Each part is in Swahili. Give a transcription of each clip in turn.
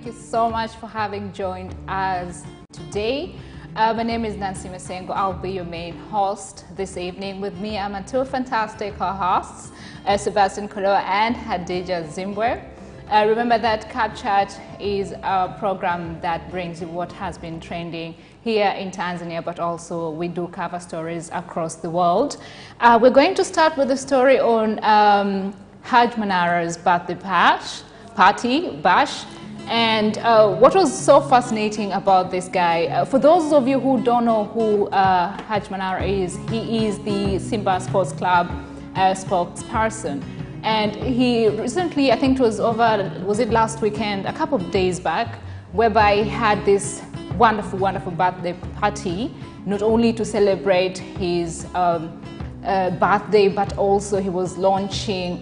you so much for having joined us today. My name is Nancy Masengo. I'll be your main host this evening. With me, I'm two fantastic co-hosts, Sebastian Koloa and Hadija Zimbwe. Remember that Capitaltvtz is a program that brings you what has been trending here in Tanzania, but also we do cover stories across the world. We're going to start with the story on Haj Manara's birthday bash. And what was so fascinating about this guy, for those of you who don't know who Haj Manara is, he is the Simba Sports Club spokesperson. And he recently, I think it was last weekend, a couple of days back, whereby he had this wonderful, wonderful birthday party, not only to celebrate his birthday, but also he was launching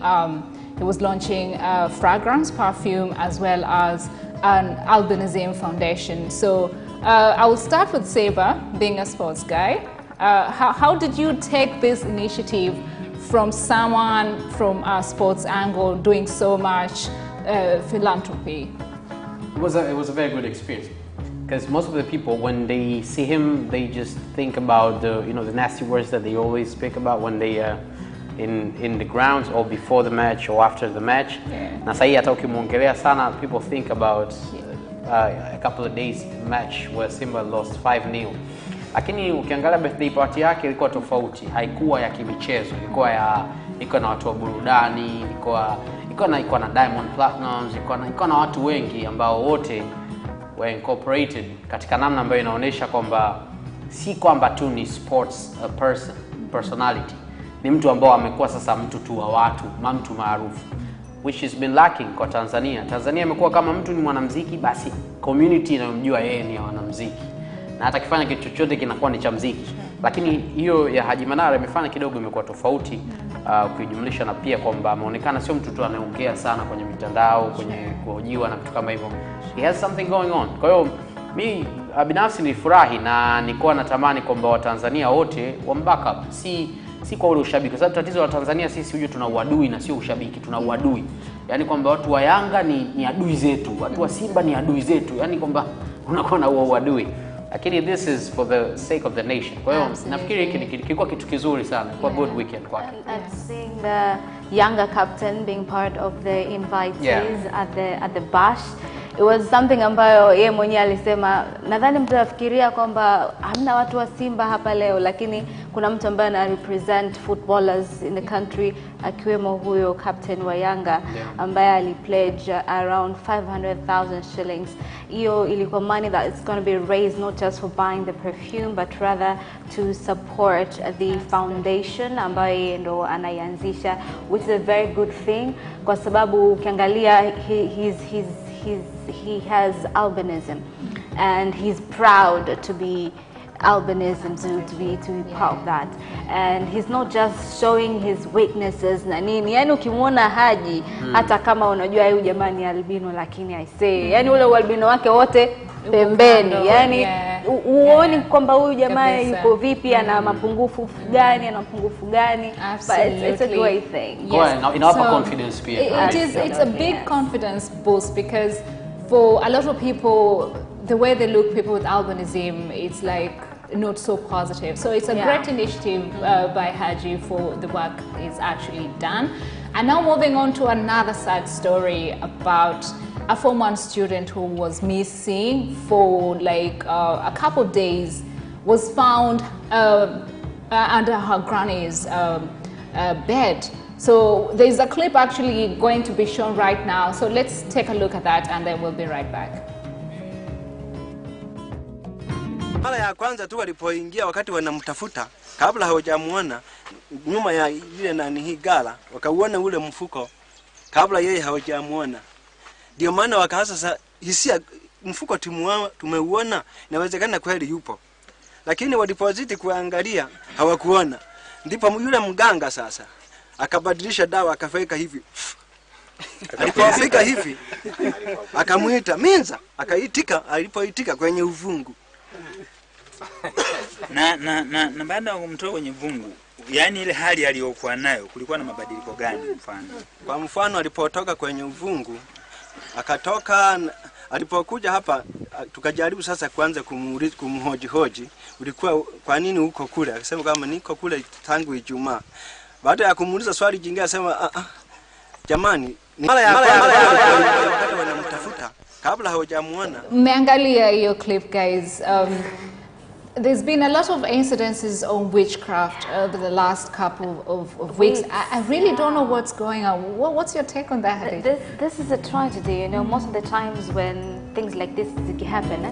fragrance, perfume, as well as an albinism foundation. So I will start with Seba, being a sports guy. How did you take this initiative from someone from a sports angle doing so much philanthropy? It was a very good experience, because most of the people, when they see him, they just think about the nasty words that they always speak about when they in the grounds or before the match or after the match. Na sahi hata ukimwongelea sana, people think about a couple of days match where Simba lost 5-0. Lakini ukiangalia birthday party yake ilikuwa tofauti, haikuwa ya kimichezo, ilikuwa na watu wa burudani, ilikuwa na Diamond Platnumz, ilikuwa na watu wengi ambao wote were incorporated katika namna ambayo inaonyesha kwamba si kwamba tu ni sports personality, ni mtu ambao amekuwa sasa mtu tu wa watu, mtu maarufu, which has been lacking kwa Tanzania. Tanzania imekuwa kama mtu ni mwanamuziki, basi community inayomjua yeye ni mwanamuziki, na hata kifanya kitu chochote kinakuwa ni cha muziki. Lakini hiyo ya Haji Manara imefanya kidogo imekuwa tofauti, kujumlisha na pia kwamba ameonekana sio mtu tu anayeongea sana kwenye mitandao, kwenye kuhojiwa na vitu kama hivyo. He has something going on. Kwa hiyo mimi binafsi nilifurahi na nilikuwa natamani kwamba Watanzania wote wambackup, si kwa ule ushabiki, kwa sababu tatizo la Tanzania sisi hujue tuna uadui na sio ushabiki, tuna uadui. Yaani kwamba watu wa Yanga ni adui zetu, watu wa Simba ni adui zetu, yaani kwamba unakuwa na uadui. Lakini this is for the sake of the nation. Kwa hiyo nafikiri kilikuwa kitu kizuri sana, kwa good weekend kwake. And seeing the younger captain being part of the invitees at the bash, it was something ambayo yeye mwenyewe alisema, nadhani mtu afikiria kwamba hamna watu wa Simba hapa leo, lakini kuna mtu ambaye ana represent footballers in the country, akiwemo huyo captain wa Yanga ambaye alipledge around 500,000 shillings. Hiyo ilikuwa money that is going to be raised not just for buying the perfume, but rather to support the foundation ambayo ndo anaianzisha, which is a very good thing, kwa sababu ukiangalia he has albinism, and he's proud to be albinism, to be part of that, and he's not just showing his weaknesses na nini. Yani ukimwona Haji, hata kama unajua huyu jamani ni albino, lakini I say yani ule albino wake wote pembeni, yani uone kwamba huyu jamaa yuko vipi, ana mapungufu gani, but it's a great thing. Yes. Inawapa confidence pia. It's a big confidence boost, because for a lot of people, the way they look people with albinism, it's like not so positive. So it's a great initiative by Haji for the work is actually done. And now moving on to another sad story about a former student who was missing for like a couple of days, was found under her granny's bed. So there's a clip actually going to be shown right now. So let's take a look at that and then we'll be right back. Mara ya kwanza tu walipoingia, wakati wanamtafuta, kabla hawajamuona, nyuma ya ile nani hii gala, wakauona ule mfuko kabla yeye hawajamuona. Ndio maana wakaanza sasa hisia, mfuko tumeuona, inawezekana kweli yupo. Lakini walipozidi kuangalia hawakuona. Ndipo yule mganga sasa akabadilisha dawa, akafika hivi. Alipofika hivi akamuita Minza, akaitika. Alipoitika kwenye uvungu na baada ya kumtoa kwenye vungu, yani ile hali aliyokuwa nayo, kulikuwa na mabadiliko gani mfano? Kwa mfano alipotoka kwenye uvungu, akatoka alipokuja hapa tukajaribu sasa kuanza kumhoji ulikuwa kwa nini uko kule? Akasema kama niko kule tangu Ijumaa. Baada ya kumuuliza swali jingine akasema jamani mara ya wakati wanamtafuta kabla hawajamuona. Mmeangalia hiyo clip guys. There's been a lot of incidences on witchcraft over the last couple of weeks. I really don't know what's going on. What's your take on that? This is a tragedy, you know. Most of the times when things like this happen,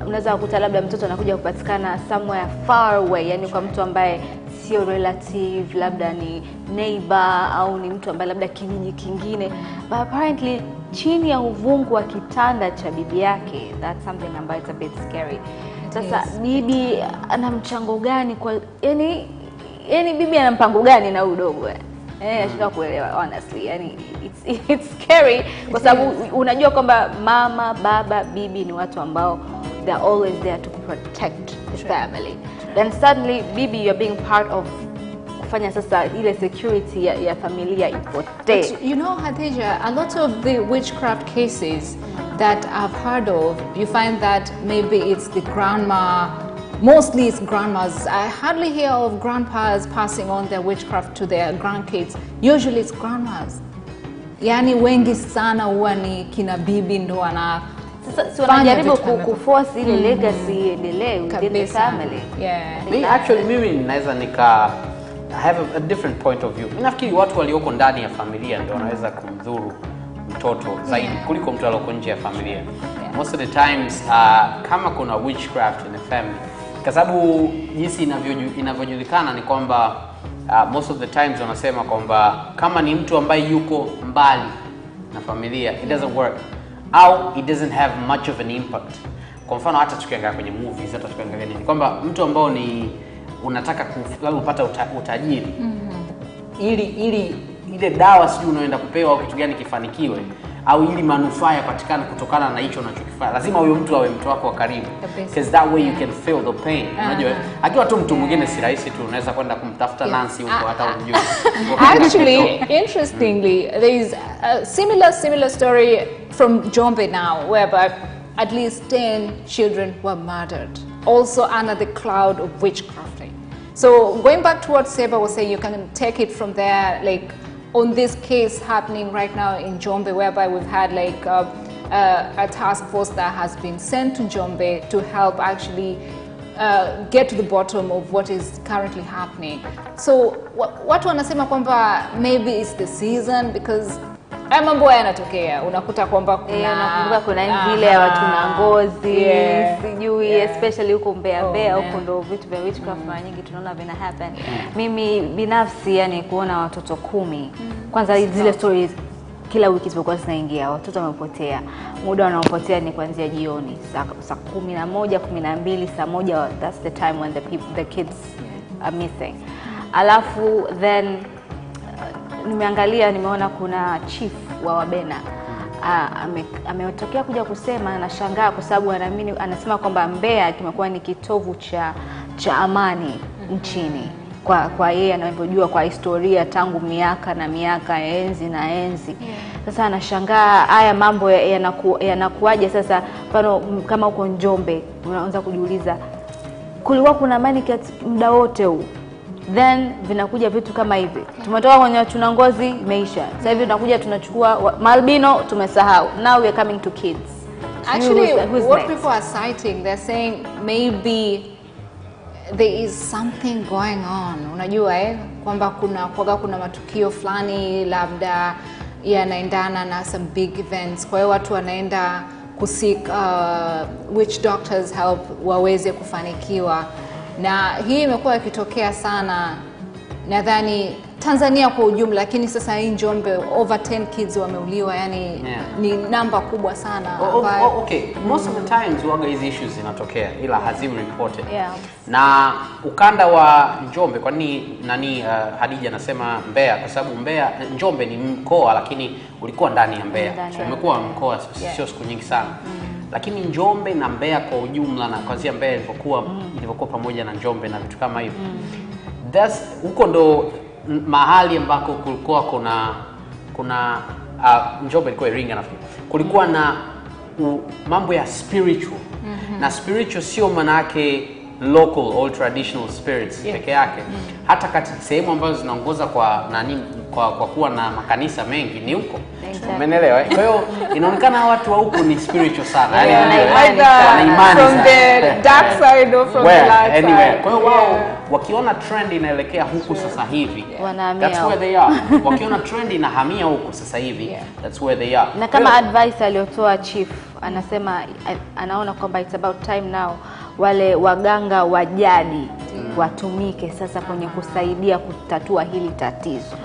unaweza kukuta labda mtoto anakuja kupatikana somewhere far away, yani kwa mtu ambaye sio relative, labda ni neighbor au ni mtu ambaye labda kijiji kingine, but apparently chini ya uvungu wa kitanda cha bibi yake. That's something ambayo it's a bit scary. Sasa bibi ana mchango gani kwa yani bibi ana mpango gani na udogo? Nashika kuelewa honestly. Yani it's scary kwa sababu unajua kwamba mama, baba, bibi ni watu ambao they're always there to protect the family. Then suddenly bibi you're being part of kufanya sasa ile security ya familia ipotee. You know Khadija, a lot of the witchcraft cases that I've heard of, you find that maybe it's the grandma, mostly it's grandmas. I hardly hear of grandpas passing on their witchcraft to their grandkids. Usually it's grandmas. Yani wengi sana huwa ni kina bibi ndo wana so wanajaribu kuforce ile legacy endelee within the family. Yeah. Actually mimi naweza I have a different point of view. Nafikiri watu walioko ndani ya familia ndio wanaweza kumdhuru mtoto zaidi kuliko mtu aliyoko nje ya familia. Most of the times kama kuna witchcraft in the family, kwa sababu jinsi inavyojulikana ni kwamba most of the times wanasema kwamba kama ni mtu ambaye yuko mbali na familia, it doesn't work au it doesn't have much of an impact. Kwa mfano hata tukiangalia kwenye movies, hata tukiangalia nini, kwamba mtu ambao ni unataka kupata utajiri ili ile dawa sijui unaenda kupewa au kitu gani kifanikiwe au ili manufaa yapatikane kutokana na hicho unachokifanya, lazima huyo mtu awe mtu wako wa karibu, because that way you can feel the pain. Unajua akiwa tu mtu mwingine si rahisi tu, unaweza kwenda kumtafuta Nancy huko hata unajui. Actually, interestingly, there is a similar story from Njombe now, whereby at least 10 children were murdered, also under the cloud of witchcrafting. So going back to what Seba was saying, you can take it from there, like on this case happening right now in Njombe, whereby we've had like a task force that has been sent to Njombe to help actually get to the bottom of what is currently happening. So what wanasema kwamba maybe it's the season, because mambo yanatokea unakuta kwamba kuna vile ya watu na ngozi sijui especially huko Mbeya huko ndo vitu vya witchcraft mara nyingi tunaona vina happen. Mimi binafsi yani kuona watoto 10 kwanza zile stories kila wiki zilikuwa zinaingia, watoto wamepotea. Muda wanaopotea ni kuanzia jioni saa 11, 12, saa 1, that's the time when the kids are missing. Alafu then nimeangalia nimeona kuna chief wa Wabena ametokea kuja kusema, anashangaa kwa sababu anasema kwamba Mbeya kimekuwa ni kitovu cha amani nchini kwa yeye anavyojua kwa historia tangu miaka na miaka, enzi na enzi. Sasa anashangaa haya mambo yanakuaje sasa. Mfano kama uko Njombe unaanza kujiuliza kulikuwa kuna amani muda wote huu, then vinakuja vitu kama hivi. Tumetoka kwenye tuna ngozi imeisha, sasa hivi tunakuja tunachukua malbino tumesahau. Now we are coming to kids. Actually what people are citing, they're saying maybe there is something going on. Unajua kwamba kuna matukio fulani labda yanaendana na some big events, kwa hiyo watu wanaenda kuseek witch doctors help waweze kufanikiwa. Na hii imekuwa ikitokea sana nadhani Tanzania kwa ujumla, lakini sasa hii Njombe over 10 kids wameuliwa, yani ni namba kubwa sana. Okay, most of the times waga hizi issues zinatokea ila haziwi reported. Na ukanda wa Njombe, kwa nini Hadija anasema Mbeya, kwa sababu Njombe ni mkoa lakini ulikuwa ndani ya Mbeya. So umekuwa mkoa sio siku nyingi sana. Lakini Njombe na Mbeya kwa ujumla, na kwanza Mbeya ilivyokuwa pamoja na Njombe na vitu kama hivyo, huko ndo mahali ambako kulikuwa kuna Njombe ilikuwa Iringa nafikiri, kulikuwa na mambo ya spiritual. Na spiritual sio manake local or traditional spirits peke yake. Hata katika sehemu ambazo zinaongoza kwa kuwa na makanisa mengi ni huko. Umeelewa? Kwa hiyo inaonekana watu wa huko ni spiritual sana. Wana imani from the dark side or from the light side. Kwa hiyo wao wakiona trend inaelekea huku sasa hivi, that's where they are. Wakiona trend inahamia huku sasa hivi, that's where they are. Na kama advice aliyotoa chief, anasema anaona kwamba it's about time now wale waganga wa jadi watumike sasa kwenye kusaidia kutatua hili tatizo.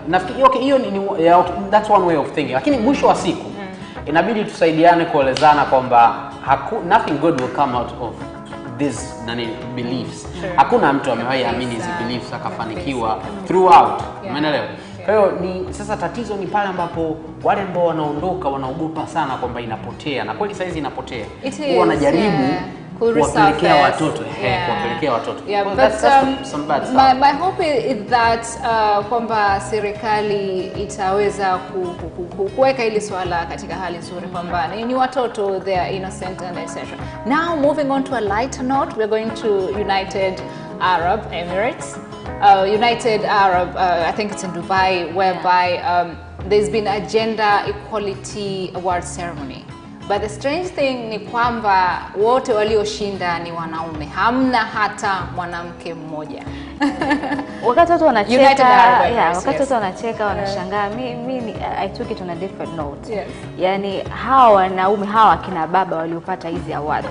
Nafikiri hiyo ni that's one way of thinking. Lakini mwisho wa siku inabidi tusaidiane kuelezana kwamba nothing good will come out of these beliefs. Hakuna mtu amewahi amini hizi beliefs akafanikiwa throughout. Umeelewa? Kwa hiyo sasa tatizo ni pale ambapo wale ambao wanaondoka wanaogopa sana kwamba inapotea, na kweli saizi inapotea. Wanajaribu kuwapelekea watoto, kuwapelekea watoto. But my hope is that kwamba serikali itaweza kuweka hili swala katika hali nzuri kwamba ni watoto, they are innocent and etc. Now moving on to a lighter note, we're going to United Arab Emirates. United Arab, I think it's in Dubai, whereby there's been a gender equality award ceremony. But the strange thing ni kwamba wote walioshinda ni wanaume. Hamna hata mwanamke mmoja. Wakati watu wanacheka, wakati watu wanacheka wanashangaa, I took it on a different note. Yani hawa wanaume, hawa kina baba waliopata hizi awards.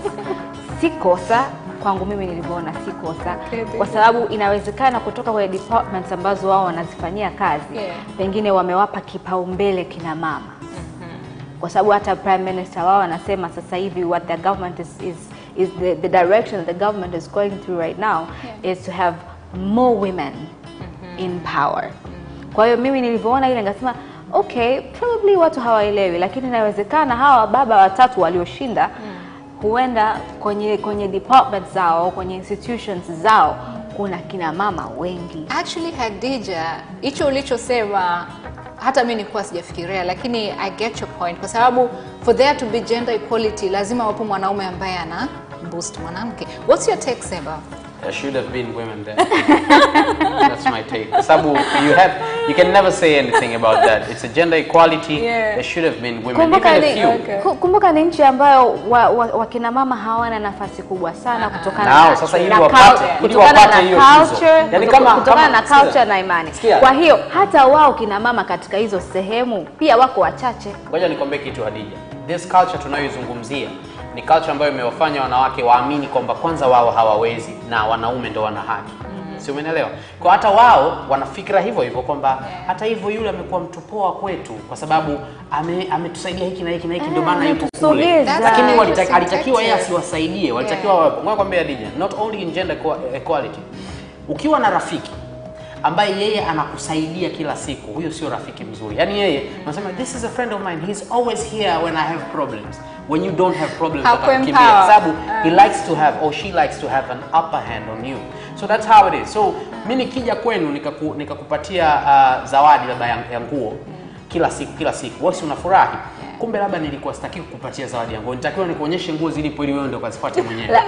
Si kosa kwangu mimi nilivyoona, si kosa kwa sababu inawezekana kutoka kwa departments ambazo wao wanazifanyia kazi pengine wamewapa kipaumbele kina mama. Kwa sababu hata prime minister wao anasema sasa hivi what the government is the direction that the government is going through right now is to have more women in power. Kwa hiyo mimi nilivyoona ile ngasema okay, probably watu hawaelewi, lakini inawezekana hawa baba watatu walioshinda huenda kwenye departments zao, kwenye institutions zao kuna kina mama wengi. Actually Khadija, hicho ulichosema hata mimi nilikuwa sijafikiria, lakini I get your point kwa sababu for there to be gender equality lazima wapo mwanaume ambaye ana boost mwanamke. What's your take, Seba? There should have been women there. That's my take. Sabu, you can never say anything about that. It's a gender equality. There should have been women. Kumbuka ni nchi ambayo wakina mama hawana nafasi kubwa sana kutokana na culture na imani. Kwa hiyo hata wao kina mama katika hizo sehemu pia wako wachache. Ngoja nikwambie kitu Hadija. This culture tunayoizungumzia ni culture ambayo imewafanya wanawake waamini kwamba kwanza wao hawawezi na wanaume ndio wana haki. Si umeelewa? Kwa hata wao wanafikira hivyo hivyo kwamba hata hivyo yule amekuwa mtu poa kwetu kwa sababu ametusaidia hiki na hiki na hiki ndio maana yupo kule. Lakini alitakiwa yeye asiwasaidie, walitakiwa ngoja kwambia Hadija, not only in gender equality. Ukiwa na rafiki ambaye yeye anakusaidia kila siku, huyo sio rafiki mzuri. Yaani yeye anasema this is a friend of mine, he's always here when I have problems. When you don't have problems, atakimbia sababu he likes to have or she likes to have an upper hand on you. So that's how it is. So mimi nikija kwenu nikakupatia zawadi labda ya nguo kila siku, wewe unafurahi. Kumbe labda nilikuwa sitaki kukupatia zawadi yangu. Nitakiwa nikuonyeshe nguo zilipo ili wewe ndio ukazifuate mwenyewe.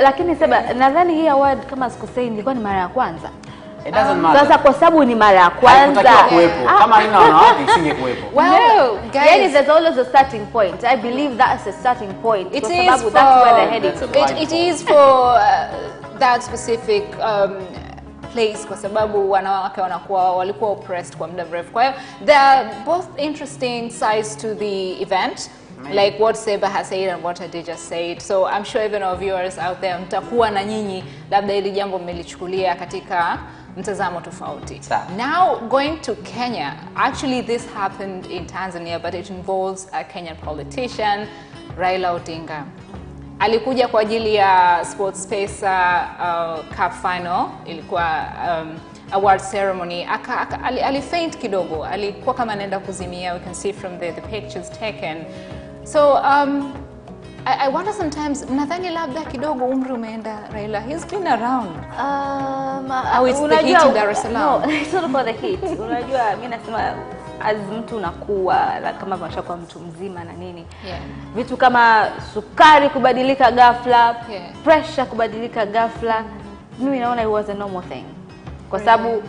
Lakini Seba, nadhani hii award kama sikosei ilikuwa ni mara ya kwanza. It doesn't matter. Sasa kwa sababu ni mara ya kwanza. Kama haina wanawake isingekuepo. Well, guys, there's always a starting point. I believe that's a starting point. It is for, that's where they're heading. It is for that specific place kwa sababu wanawake walikuwa oppressed kwa muda mrefu. Kwa hiyo there are both interesting sides to the event. Like what Seba has said and what Hadija just said. So I'm sure even our viewers out there mtakuwa na nyinyi labda hili jambo mmelichukulia katika mtazamo tofauti. Now going to Kenya. Actually this happened in Tanzania but it involves a Kenyan politician, Raila Odinga. Alikuja kwa ajili ya SportsPesa Cup final, ilikuwa award ceremony. Alifaint kidogo, alikuwa kama anaenda kuzimia. We can see from the pictures taken. So I wonder sometimes, nadhani labda kidogo umri umeenda Raila. He's been around. How is the heat in Dar es Salaam? No, it's not about the heat. Unajua mimi nasema as mtu unakuwa kama unashakuwa mtu mzima na nini. Vitu kama sukari kubadilika ghafla, pressure kubadilika ghafla, mimi naona it was a normal thing. Kwa sababu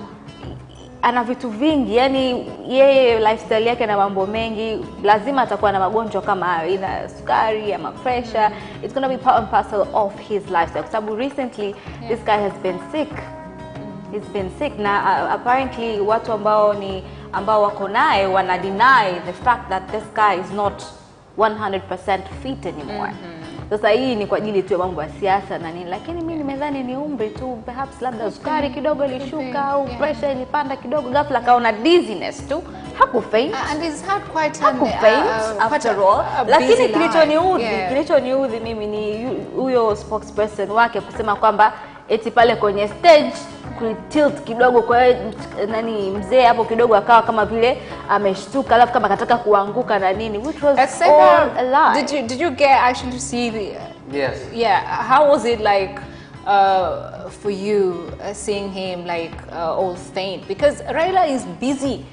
ana vitu vingi, yani yeye lifestyle yake na mambo mengi, lazima atakuwa na magonjwa kama hayo, ina sukari ama pressure. It's going to be part and parcel of his lifestyle. Kwa sababu recently this guy has been sick. He's been sick na apparently watu ambao wako naye wana deny the fact that this guy is not 100% fit anymore. Sasa hii ni kwa ajili tu ya mambo ya siasa na nini, lakini mimi nimedhani ni umri tu, perhaps labda sukari kidogo ilishuka au pressure ilipanda kidogo ghafla kaona dizziness tu, hakufaint. And he's had quite after all. Lakini kilichoniudhi mimi ni huyo spokesperson wake kusema kwamba eti pale kwenye stage tilt kidogo, kwa nani mzee hapo kidogo akawa kama vile ameshtuka, alafu kama kataka kuanguka na nini, which was all a lie. Did you get actually to see the Yes. Yeah, how was it like for you seeing him like all faint? Because Raila is busy.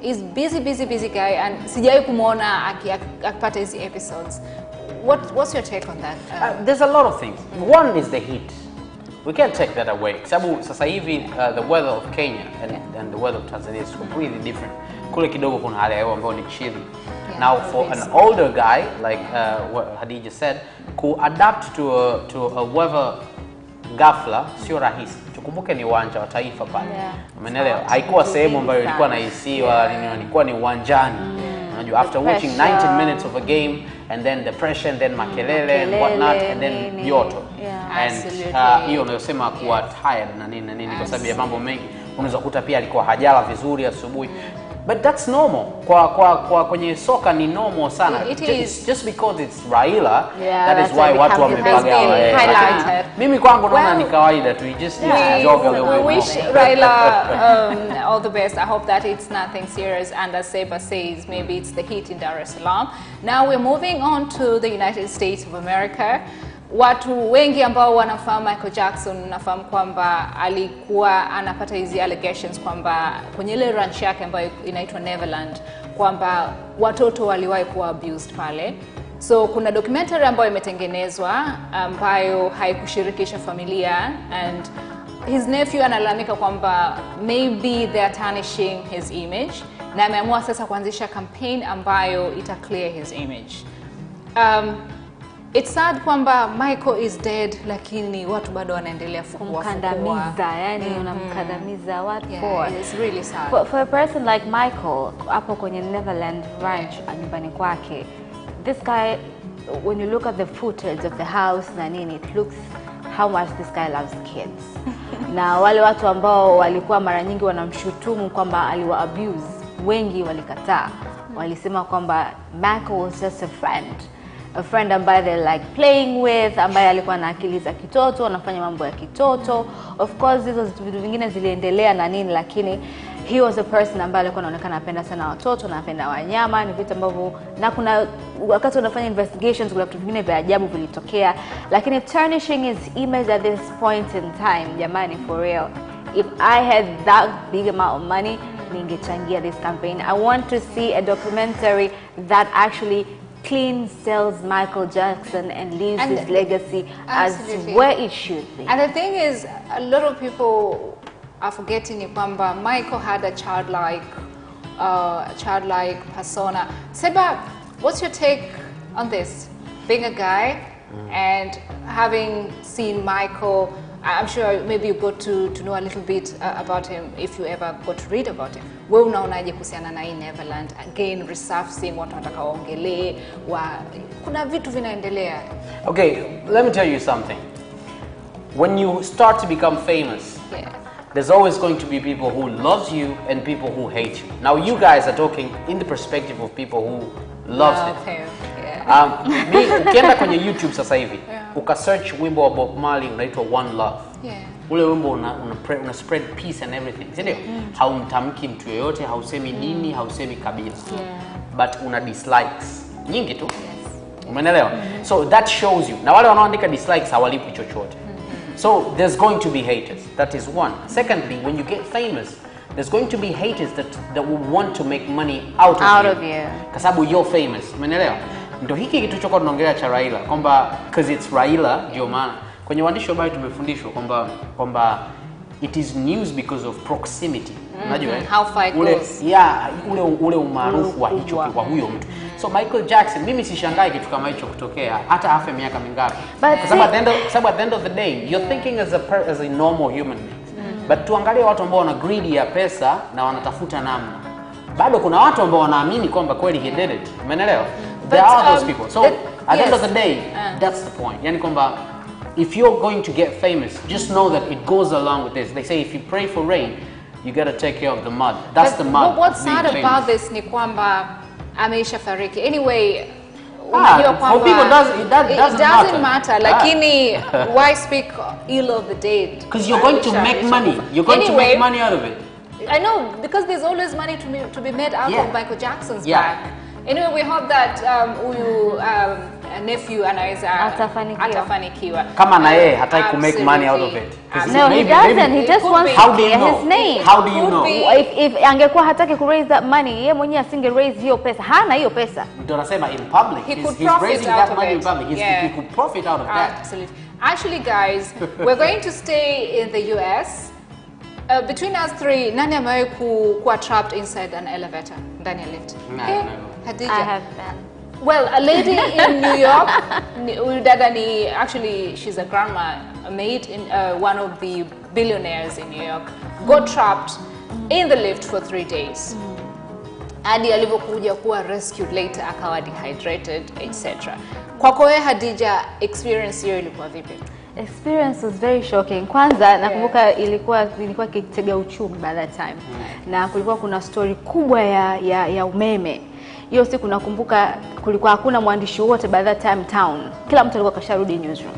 He's busy guy, and sijai kumuona akipata hizi episodes. What's your take on that? There's a lot of things. One is the heat. We can't take that away. Sababu sasa hivi the weather of Kenya and the weather of Tanzania is completely different. Kule kidogo kuna hali ya hewa ambayo ni chill. Now for an older guy like what Hadija said, adapt to a weather ghafla sio rahisi. Tukumbuke ni uwanja wa taifa pale. Umeelewa? Haikuwa sehemu ambayo ilikuwa na AC wala nini, ilikuwa ni uwanjani. Unajua after watching 90 minutes of a game and then the pressure and then makelele and whatnot and then joto. And hiyo unayosema kuwa tired na nini kwa sababu ya mambo mengi, unaweza kukuta pia alikuwa hajala vizuri asubuhi. But that's normal. Kwa kwenye soka ni normal sana. Just because it's Raila, that is why watu wamepagawa. Mimi kwangu naona ni kawaida tu. You just need to jog a little bit. We wish Raila all the best. I hope that it's nothing serious, and as Seba says, maybe it's the heat in Dar es Salaam. Now we're moving on to the United States of America. Watu wengi ambao wanafahamu Michael Jackson nafahamu kwamba alikuwa anapata hizi allegations kwamba kwenye ile ranch yake ambayo inaitwa Neverland kwamba watoto waliwahi kuwa abused pale. So kuna documentary ambayo imetengenezwa ambayo haikushirikisha familia, and his nephew analalamika kwamba maybe they are tarnishing his image, na ameamua sasa kuanzisha campaign ambayo ita clear his image. It's sad kwamba Michael is dead, lakini watu bado wanaendelea kumkandamiza, yani unamkandamiza what for? It's really sad. For a person like Michael, hapo kwenye Neverland Ranch nyumbani kwake, this guy, when you look at the footage of the house na nini, it looks how much this guy loves kids. Na wale watu ambao walikuwa mara nyingi wanamshutumu kwamba aliwa abuse, wengi walikataa. Walisema kwamba Michael was just a friend ambaye they like playing with, ambaye alikuwa na akili za kitoto, anafanya mambo ya kitoto. Of course hizo vitu vingine ziliendelea na nini, lakini he was a person ambaye alikuwa anaonekana anapenda sana watoto na anapenda wanyama. Ni vitu ambavyo na kuna wakati unafanya investigations kuna vitu vingine vya ajabu vilitokea, lakini tarnishing his image at this point in time, jamani, for real, if I had that big amount of money, ningechangia this campaign. I want to see a documentary that actually clean sells Michael Jackson and leaves his legacy as where it should be. And the thing is, a lot of people are forgetting kwamba Michael had a childlike persona. Seba, what's your take on this? Being a guy and having seen Michael, I'm sure maybe you got to know a little bit about him if you ever got to read about him. Wewe unaonaje kuhusiana na hii Neverland? Again, resurfacing, watu wanataka waongelee, kuna vitu vinaendelea. Okay, let me tell you something. When you start to become famous, there's always going to be people who loves you and people who hate you. Now you guys are talking in the perspective of people who loves him. Ukienda kwenye YouTube sasa hivi, ukasearch wimbo wa Bob Marley unaitwa One Love. Ule wimbo una spread peace and everything. Sindio? Haumtamki mtu yoyote, hausemi dini, hausemi kabila. But una dislikes nyingi tu. Umeelewa? So that shows you. Na wale wanaoandika dislikes hawalipi chochote. So there's going to be haters. That is one. Secondly, when you get famous, there's going to be haters that will want to make money out of you. Kwa sababu you're famous. Umeelewa? Ndio hiki kitu chokuwa tunaongelea cha Raila kwamba because it's Raila ndio maana kwenye waandishi wa habari tumefundishwa kwamba it is news because of proximity. Unajua how far it goes. Ule umaarufu wa hicho kwa huyo mtu. So Michael Jackson, mimi sishangai kitu kama hicho kutokea hata afe miaka mingapi. Kwa sababu at the end of the day you're thinking as a normal human being. But tuangalie watu ambao wana greedy ya pesa na wanatafuta namna. Bado kuna watu ambao wanaamini kwamba kweli he did it. Umeelewa? There are those people. So at the end of the day, that's the point. Yani kwamba if you're going to get famous, just know that it goes along with this. They say if you pray for rain, you got to take care of the mud. That's the mud. What's sad about this ni kwamba ameisha fariki. Anyway, unajua kwamba for people it doesn't matter. Lakini why speak ill of the dead? Because you're going to make money. You're going to make money out of it. I know, because there's always money to be made out of Michael Jackson's back. Anyway, we hope that nephew anaweza atafanikiwa. Kama na yeye hataki to make money out of it. No, he doesn't. He just wants to clear his name. How do you know? If angekuwa hataki ku raise that money, yeye mwenyewe asinge raise hiyo pesa. Hana hiyo pesa. Ndio nasema in public. He's raising that money in public. He could profit out of that. Absolutely. Actually, guys, we're going to stay in the US. Between us three, nani amewahi kuwa trapped inside an elevator? Ndani ya lift? No. Hadija? I have been. Well, a lady in New York, actually she's a grandma, a maid in one of the billionaires in New York, got trapped in the lift for 3 days. And alivyokuja kuwa rescued later akawa dehydrated, etc. Kwako wewe Hadija, experience hiyo ilikuwa vipi? Experience was very shocking. Kwanza nakumbuka ilikuwa kitega uchumi by that time. Na kulikuwa kuna story kubwa ya umeme. Hiyo siku nakumbuka kulikuwa hakuna mwandishi wote by that time town. Kila mtu alikuwa kasharudi newsroom.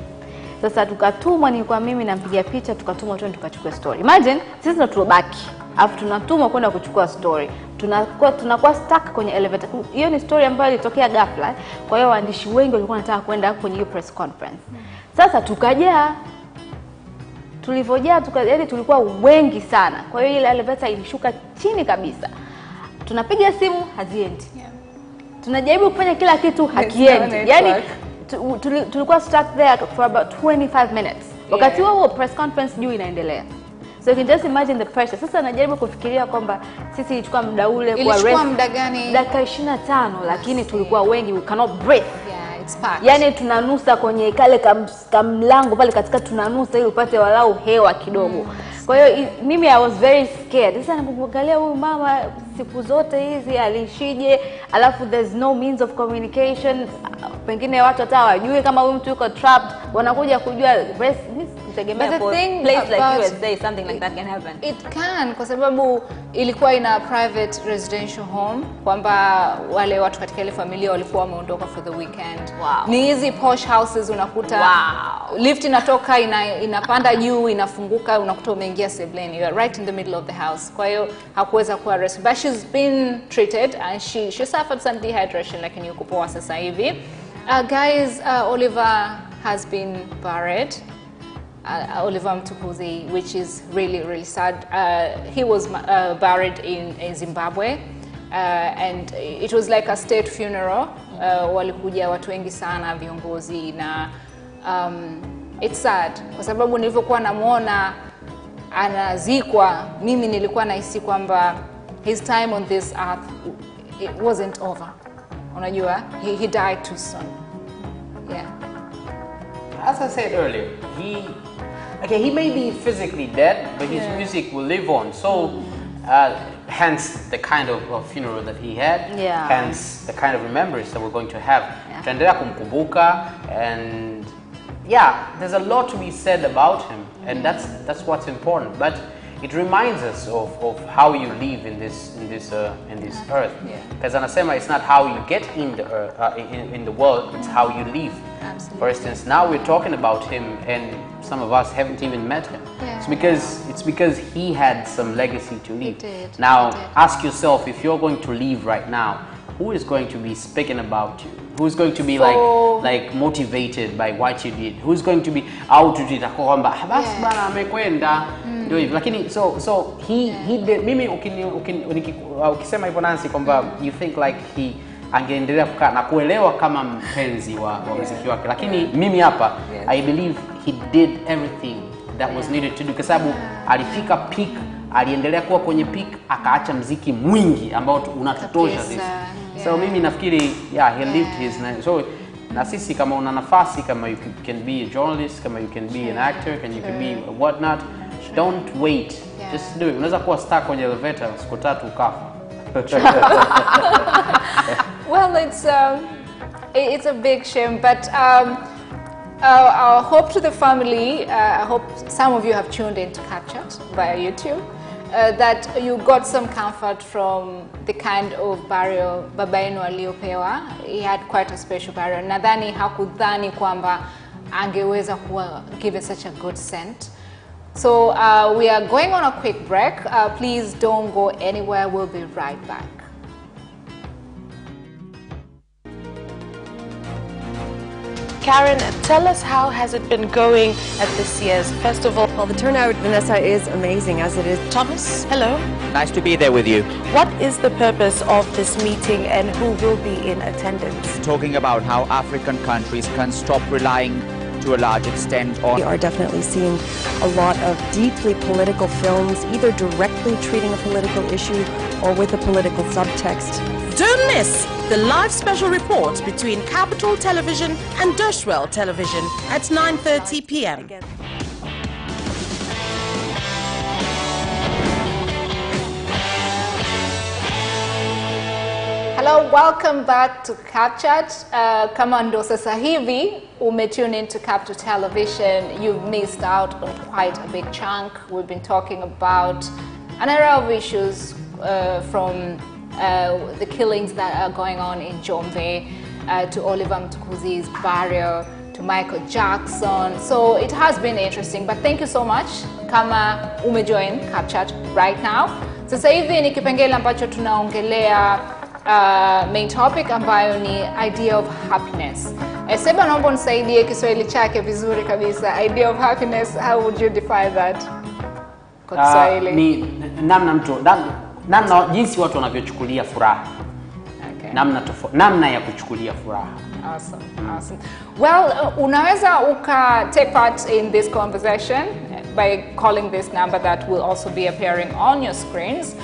Sasa tukatumwa, nilikuwa mimi nampiga picha, tukatumwa tu tukachukua story. Imagine sisi ndo tulobaki. Alafu tunatumwa kwenda kuchukua story. Tunakuwa stuck kwenye elevator. Hiyo ni story ambayo ilitokea ghafla. Kwa hiyo waandishi wengi walikuwa wanataka kwenda kwenye hiyo press conference. Sasa tukajaa. Tulivyojaa yaani tulikuwa wengi sana. Kwa hiyo ile elevator ilishuka chini kabisa. Tunapiga simu haziendi. Tunajaribu kufanya kila kitu hakiendi. Yaani tulikuwa stuck there for about 25 minutes. Wakati huo press conference juu inaendelea. So you can just imagine the pressure. Sasa najaribu kufikiria kwamba sisi ilichukua muda ule kwa rest. Ilichukua muda gani? Dakika 25, lakini tulikuwa wengi, we cannot breathe. Yeah, it's packed. Yaani tunanusa kwenye kale kamlango pale katika tunanusa ili upate walau hewa kidogo. Kwa hiyo mimi I was very scared. Sasa nakuangalia huyu mama siku zote hizi alishije, alafu there's no means of communication. Pengine watu hata hawajui kama huyu mtu yuko trapped, wanakuja kujua place like USA something like that can happen. It can, kwa sababu ilikuwa ina private residential home, kwamba wale watu katika ile familia walikuwa wameondoka for the weekend. Ni hizi posh houses unakuta lift inatoka inapanda juu, inafunguka, unakuta umeingia sebleni. You are right in the middle of the house. Kwa hiyo hakuweza kuwa rescue, but she's been treated and she suffered some dehydration, lakini yuko poa sasa hivi. Guys, Oliver has been buried. Oliver Mtukudzi, which is really sad. He was buried in Zimbabwe, and it was like a state funeral. Walikuja watu wengi sana, viongozi, na it's sad kwa sababu nilivyokuwa namuona anazikwa, mimi nilikuwa nahisi kwamba his time on this earth it wasn't over. Unajua, he died too soon. Yeah. As I said earlier, he may be physically dead, but his music will live on. So, hence the kind of funeral that he had. Hence the kind of remembrance that we're going to have. Tutaendelea kumkumbuka, and there's a lot to be said about him, and that's what's important. But it reminds us of how you live in this earth. Because anasema it's not how you get in the earth, in the world, it's how you live. Absolutely. For instance, now we're talking about him, and some of us haven't even met him. It's because he had some legacy to leave. Now, ask yourself, if you're going to leave right now, who is going to be speaking about you? Who's going to be like motivated by what you did? Who's going to be out to kwamba basi bana amekwenda, Ndio hivyo. Lakini so he did, mimi ukisema hivyo Nancy kwamba you think like he angeendelea kukaa na kuelewa kama mpenzi wa muziki wake, lakini mimi hapa I believe he did everything that was needed to do, kwa sababu alifika peak, aliendelea kuwa kwenye peak, akaacha muziki mwingi ambao unatutosha sisi. So mimi nafikiri he lived his life. So na sisi kama una nafasi, kama you can be a journalist, kama you can be an actor, and you can be what not, don't wait, just do it. Unaweza kuwa star kwenye elevator siku 3 ukafa. Well, it's a big shame, but our hope to the family, I hope some of you have tuned in to Capitaltvtz via YouTube, that you got some comfort from the kind of burial baba yenu aliopewa. He had quite a special burial. Nadhani hakudhani kwamba angeweza kuwa given such a good scent. So we are going on a quick break. Please don't go anywhere. We'll be right back. Karen, tell us, how has it been going at this year's festival? Well, the turnout, Vanessa, is amazing, as it is. Thomas, hello. Nice to be there with you. What is the purpose of this meeting and who will be in attendance? Talking about how African countries can stop relying to a large extent on... We are definitely seeing a lot of deeply political films, either directly treating a political issue or with a political subtext. Don't miss the live special report between Capital Television and Dashwell Television at 9:30 p.m. Hello, welcome back to Capitaltvtz. Kama ndo sasa hivi umetune into Capital Television, you've missed out on quite a big chunk. We've been talking about an array of issues from the killings that are going on in Jombe, to Oliver Mtukuzi's burial, to Michael Jackson. So it has been interesting, but thank you so much kama umejoin Capitaltvtz right now. Sasa hivi ni kipengele ambacho tunaongelea main topic ambayo ni idea of happiness. Seba, naomba nisaidie Kiswahili chake vizuri kabisa. Idea of happiness, how would you define that? Kwa Kiswahili. Ni namna jinsi watu wanavyochukulia furaha. Okay. Namna ya kuchukulia furaha. Awesome. Awesome. Well, unaweza take part in this conversation by calling this number that will also be appearing on your screens.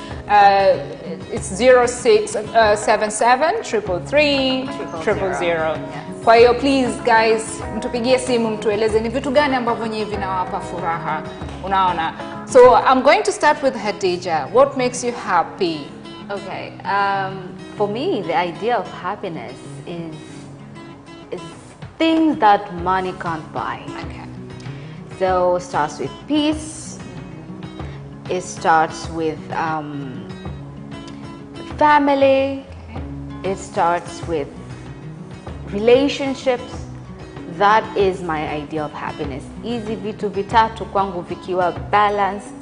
It's 0677-333-000. Kwa hiyo please guys, mtupigie simu mtueleze ni vitu gani ambavyo nyinyi vinawapa furaha. Unaona? So I'm going to start with Hadija. What makes you happy? Okay. For me, the idea of happiness is things that money can't buy. Okay. So it starts with peace. It starts with family. It starts with relationships. That is my idea of happiness. Easy vitu vitatu kwangu vikiwa balanced,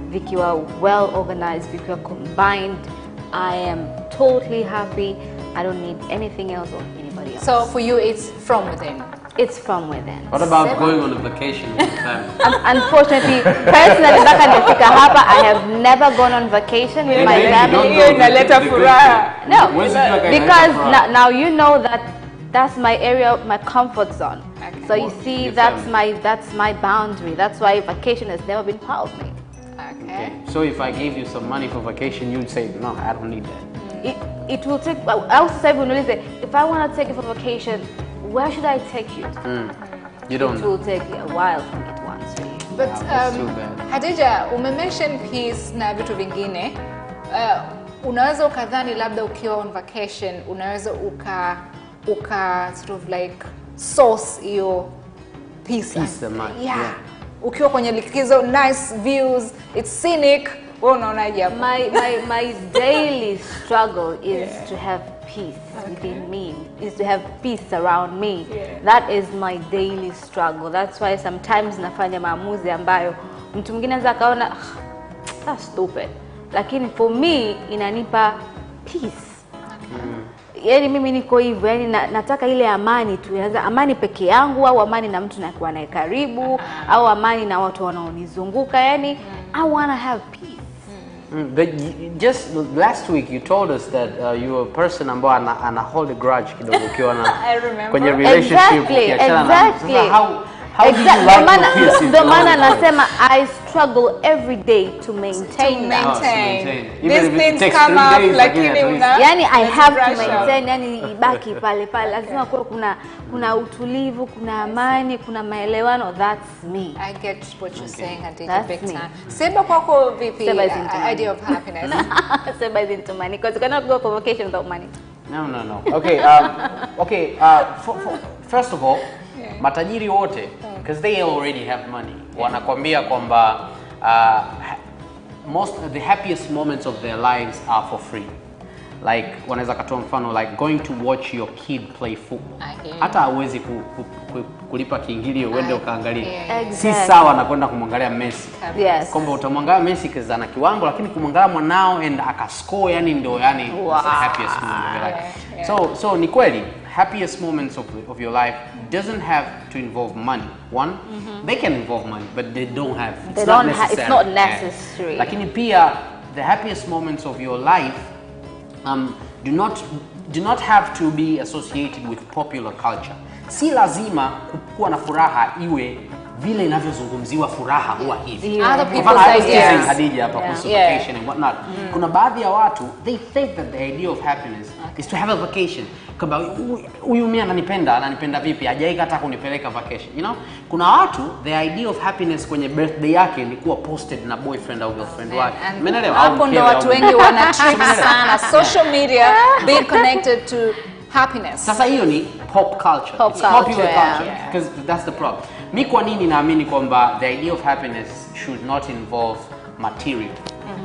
vikiwa well organized, vikiwa combined, I am totally happy. I don't need anything else or anybody else. So for you, it's from within. It's from within. What about going on a vacation with family? Unfortunately, personally, back at the hapa, I have never gone on vacation with my family. No, because now you know that that's my area, my comfort zone. Okay. So you see, that's my boundary. That's why vacation has never been part of me. Okay. So if I gave you some money for vacation, you'd say, no, I don't need that. It will take. I also say, if I want to take you for vacation, where should I take you? You don't know. It will take a while for me to answer you. But too bad. Hadija, umemention peace na vitu vingine. Unaweza ukadhani labda ukiwa on vacation, unaweza uka sort of like source your peace. Peace of mind. Yeah. Ukiwa kwenye likizo, nice views, it's scenic. My daily struggle is to have peace within me, is to have peace around me. That is my daily struggle. That's why sometimes nafanya maamuzi ambayo mtu mwingine anaweza kaona that's stupid. Lakini for me inanipa peace. yani mimi niko hivyo, yani nataka ile amani tu, amani peke yangu au amani na mtu nakuwa naye karibu au amani na watu wanaonizunguka, yani I want to have peace. But just last week you told us that you were a person ambaye ana hold a grudge kidogo ukiwa na kwenye relationship. Exactly. How do you like your peace? The man nasema I struggle every day to maintain that. These things come up lakini yani I have to maintain, yani ibaki pale pale, lazima kuna utulivu, kuna amani, kuna maelewano. That's me. I get what you're saying, Hadija, big time. Seba kwako vipi idea of happiness? Seba is into money because you cannot go for vacation without money. No. Okay, first of all, matajiri wote, because they already have money, wanakwambia kwamba most of the happiest moments of their lives are for free. Like wanaweza katoa mfano like going to watch your kid play football. Hata hauwezi kulipa kiingilio uende ukaangalia. Si sawa na kwenda kumwangalia Messi. Yes. Kwamba utamwangalia Messi kaza na kiwango, lakini kumwangalia mwanao and akascore, yani ndio yani the happiest moment of your life. So ni kweli happiest moments of your life doesn't have to involve money. One, they can involve money, but they don't have. It's not necessary. Lakini pia the happiest moments of your life do not have to be associated with popular culture. Si lazima kuwa na furaha iwe vile inavyozungumziwa furaha huwa hivi. Other people's ideas. Hadija hapa kuhusu vacation and whatnot. Kuna baadhi ya watu they think that the idea of happiness is to have a vacation. Kama huyu mimi ananipenda vipi? Hajaika hata kunipeleka vacation, you know? Kuna watu the idea of happiness kwenye birthday yake ni kuwa posted na boyfriend au girlfriend wake. Umeelewa? Hapo ndo watu wengi wana trip sana social media being connected to happiness. Sasa hiyo ni pop culture. Popular culture, because that's the problem. Mi kwa nini naamini kwamba the idea of happiness should not involve material?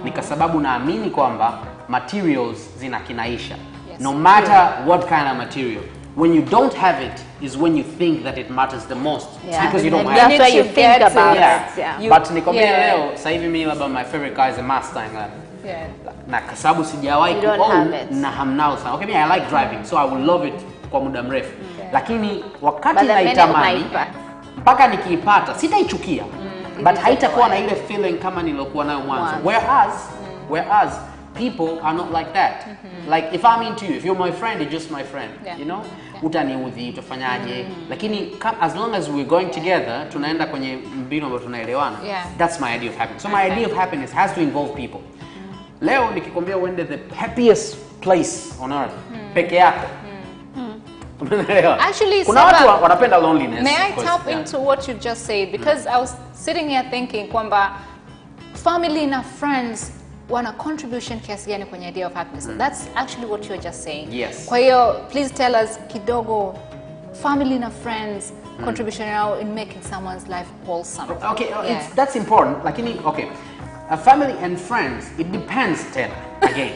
Ni kwa sababu naamini kwamba materials zinakinaisha. No matter what kind of material, when you don't have it is when you think that it matters the most. Because you don't have it. That's why you think about it. But nikwambia leo sasa hivi mimi labda my favorite car is a Mustang. Na kwa sababu sijawahi kuown na hamnao sana. Okay, I like driving, so I will love it kwa muda mrefu. Lakini wakati naitamani mpaka nikiipata sitaichukia. But haitakuwa na ile feeling kama nilokuwa nayo mwanzo. Whereas people are not like that. Like if I'm into you, if you're my friend, you're just my friend. You know? Utaniudhi, utafanyaje. Lakini as long as we're going together, tunaenda kwenye mbinu ambayo tunaelewana. That's my idea of happiness. So my idea of happiness has to involve people. Leo nikikwambia uende the happiest place on earth, peke yako. Actually, kuna watu wanapenda loneliness. May I tap into what you just said? Because I was sitting here thinking kwamba family na friends wana contribution kiasi gani kwenye idea of happiness. That's actually what you're just saying. Yes. Kwa hiyo please tell us kidogo family na friends contribution now in making someone's life wholesome. Okay, that's important. Lakini okay. Family and friends, it depends tena again.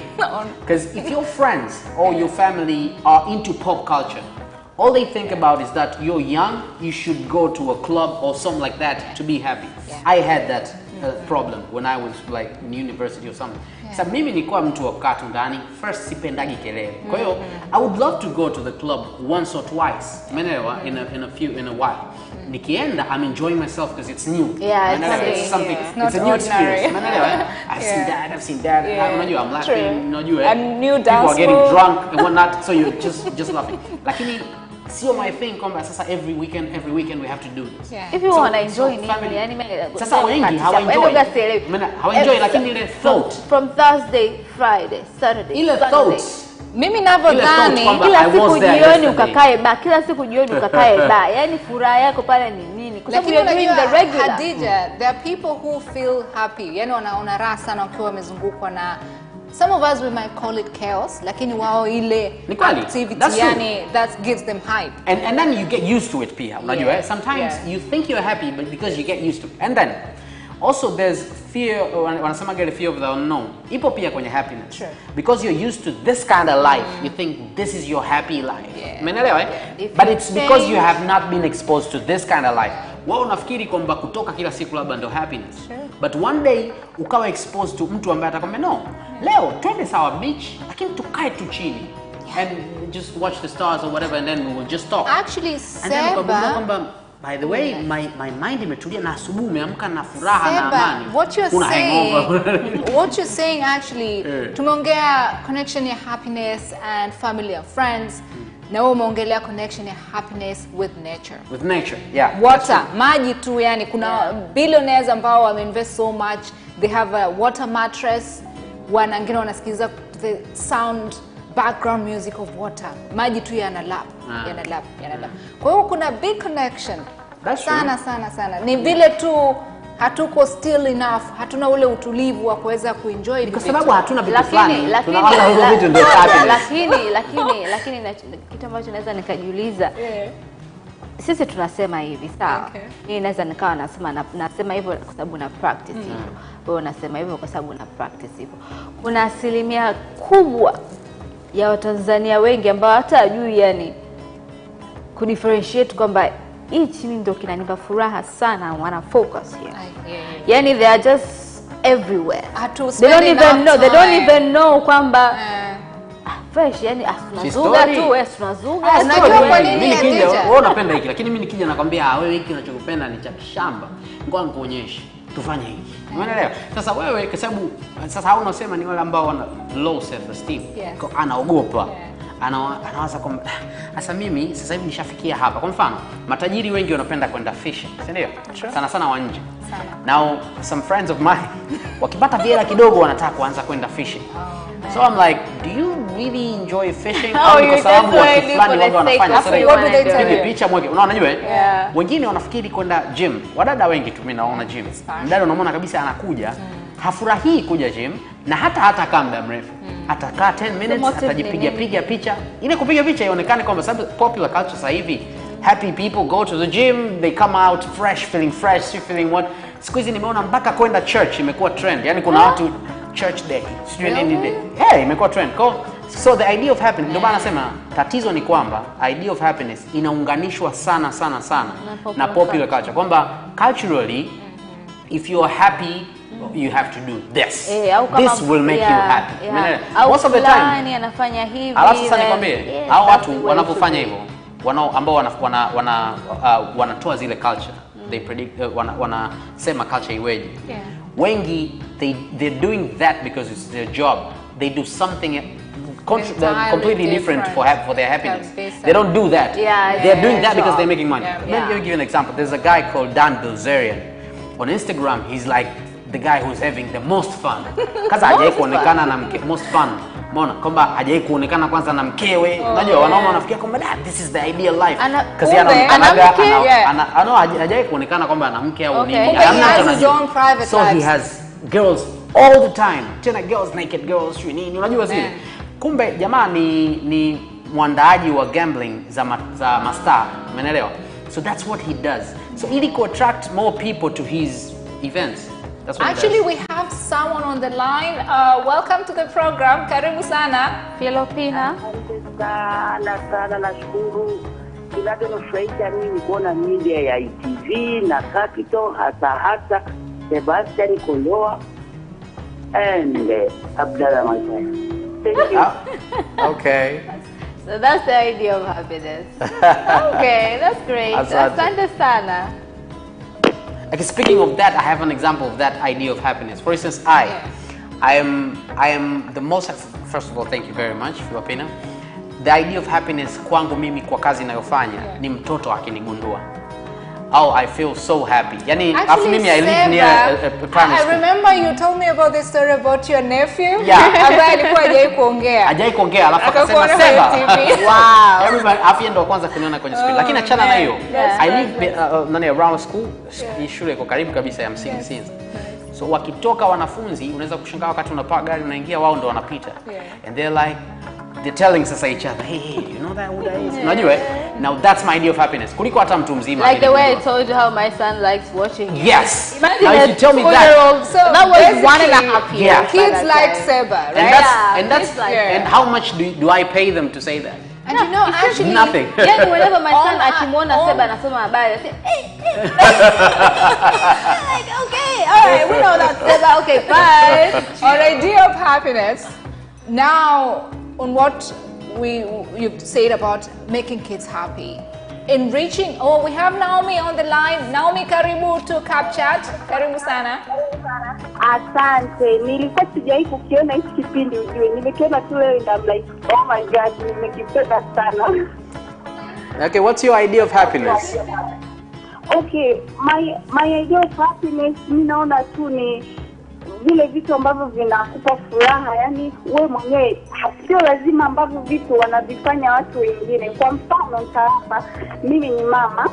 Because if your friends or your family are into pop culture, all they think about is that you're young, you should go to a club or something like that to be happy. I had that problem when I was like in university or something. So mimi nilikuwa mtu wa kukaa tu ndani, first sipendagi kelele. Kwa hiyo I would love to go to the club once or twice. Umeelewa? In a while. Nikienda, I'm enjoying myself because it's new. It's something. It's a new experience. I've seen that. Unajua, I'm laughing. Unajua, people are getting drunk and whatnot, so you're just laughing. Lakini sio my thing kwamba sasa every weekend we have to do this. If you want to enjoy nini, yani sasa wengi hawaenjoy lakini ile thought from Thursday, Friday, Saturday, ile thoughts mimi navyodhani kila siku jioni ukakae ba, yani furaha yako pale ni nini? Kwa sababu you're doing the regular. Hadija, there are people who feel happy, yani wanaona raha sana wakiwa wamezungukwa na some of us we might call it chaos, lakini wao ile activity yani that gives them hype. And then you get used to it pia. Unajua, sometimes you think you're happy but because you get used to it. And then also there's fear, wanasema get a fear of the unknown. Ipo pia kwenye happiness. Because you're used to this kind of life, you think this is your happy life. Umeelewa? But it's because you have not been exposed to this kind of life. Wao unafikiri kwamba kutoka kila siku labda ndio happiness. But one day ukawa exposed to mtu ambaye atakwambia no, leo twende sawa beach lakini tukae tu chini. and just watch the stars or whatever, and then we will just talk. Actually, and then Seba, by the way, my mind imetulia na asubuhi umeamka na furaha na Seba, amani. what you're saying actually, tumeongea connection ya happiness and family and friends. Now umeongelea connection ya happiness with nature. With nature, yeah. Water, maji tu, yani kuna billionaires ambao wameinvest so much. They have a water mattress. Wengine wanasikiza the sound background music of water. Maji tu yanalap. Kwa hiyo kuna big connection. Sana. Ni vile tu hatuko still enough, hatuna ule utulivu wa kuweza kuenjoy kwa sababu hatuna vitu fulani. Lakini kitu ambacho naweza nikajiuliza, sisi tunasema hivi, sawa? Mimi naweza nikawa nasema hivyo kwa sababu na practice hivyo. Wewe unasema hivyo kwa sababu na practice hivyo. Kuna asilimia kubwa ya Watanzania wengi ambao hata hajui yani kudifferentiate kwamba hichi ndio kinanipa furaha sana, wana focus here. Yani they are just everywhere. They don't even know kwamba fresh, yani tunazuga tu, tunazuga. Unajua kwa nini mimi nikija, wewe unapenda hiki, lakini mimi nikija nakwambia wewe hiki unachokupenda ni cha shamba. Ngoja nikuonyeshe. Tufanye hivi. Umeelewa? Sasa wewe kwa sababu sasa hao unasema ni wale ambao wana low self esteem. Anaogopa. Anawaza kwamba sasa mimi sasa hivi nishafikia hapa. Kwa mfano, matajiri wengi wanapenda kwenda fishing, si ndio? Sana wa nje. Now some friends of mine wakipata hela kidogo wanataka kuanza kwenda fishing. So I'm like, do you really enjoy fishing? Kwa sababu watu fulani wao wanafanya sasa hivi picha mweke. Unajua wengine wanafikiri kwenda gym. Wadada wengi tu mimi naona gym. Mdada unaona kabisa anakuja, hafurahii kuja gym na hata kama muda mrefu. Atakaa 10 minutes atajipiga picha. Ile kupiga picha ionekane kwamba sababu popular culture sasa hivi happy people go to the gym, they come out fresh, feeling what. Siku hizi nimeona mpaka kwenda church imekuwa trend. Yaani kuna watu church day, sijui nini day. Imekuwa trend. So the idea of happiness, ndio maana nasema tatizo ni kwamba idea of happiness inaunganishwa sana na popular culture. Kwamba culturally if you are happy you have to do this. This will make you happy. Most of the time anafanya hivi. Alafu sasa nikwambie, hao watu wanapofanya hivyo, ambao wanatoa zile culture. They predict wanasema culture iweje. Wengi they're doing that because it's their job. They do something completely different for their happiness. They don't do that. They're doing that because they're making money. Let me give you an example. There's a guy called Dan Bilzerian. On Instagram, he's like the guy who's having the most fun. Kaza hajawahi kuonekana na mke most fun. Umeona kwamba hajawahi kuonekana kwanza na mkewe. Unajua wanaume wanafikia kwamba this is the ideal life. Kazi hajawahi kuonekana kwamba ana mke au nini. So he has girls all the time. Tena girls, naked girls, nini. Unajua zile. Kumbe jamaa ni mwandaaji wa gambling za mastaa. Umeelewa? So that's what he does. So ili to attract more people to his events. Actually, we have someone on the line. Welcome to the program. Karibu sana. Filipina. Sana nashukuru. Kinachonifurahisha mimi kuona media ya ITV na Capital hasa Sebastian Koloa and Abdallah Masaya. Thank you. Okay. So that's the idea of happiness. Okay, that's great. Asante sana. Okay, speaking of that, I have an example of that idea of happiness. For instance, I am the most, first of all, thank you very much, Filipina. The idea of happiness kwangu mimi kwa kazi ninayofanya ni mtoto akinigundua. Oh, I feel so happy. Yani, after mimi I live near a primary school. I remember you told me about this story about your nephew. Yeah. Ambaye alikuwa hajai kuongea. Hajai kuongea, alafu akasema Seba. Wow. Everybody, afya ndo kwanza kuniona kwenye screen. Lakini achana na hiyo. I live around school. Shule iko karibu kabisa ya msingi Sinza. So wakitoka wanafunzi, unaweza kushangaa wakati unapaa gari unaingia wao ndo wanapita. And they're like they're telling each other, hey, you know that who that is? Unajua? Now that's my idea of happiness. Kuliko hata mtu mzima. Like the way I told you how my son likes watching. Yes. Imagine now if you tell me that. So that was 1.5 years. Yeah. Kids like Seba, right? And how much do I pay them to say that? And you know, actually nothing. Yeah, whenever my son akimwona Seba anasoma habari, I say, hey. Like, okay, all right, we know that Seba. Okay, bye. Our idea of happiness now, on what you've said about making kids happy. Enriching. Oh, we have Naomi on the line. Naomi, karibu to CapChat. Karibu sana. Asante. Nilikuwa sijai kukiona hiki kipindi ujue. Nimekiona tu leo and I'm like, oh my God, nimekipenda sana. Okay, what's your idea of happiness? Okay, my idea of happiness, mimi naona tu ni vile vitu ambavyo vinakupa furaha, yani wewe mwenyewe, sio lazima ambavyo vitu wanavifanya watu wengine. Kwa mfano sasa, mimi ni mama,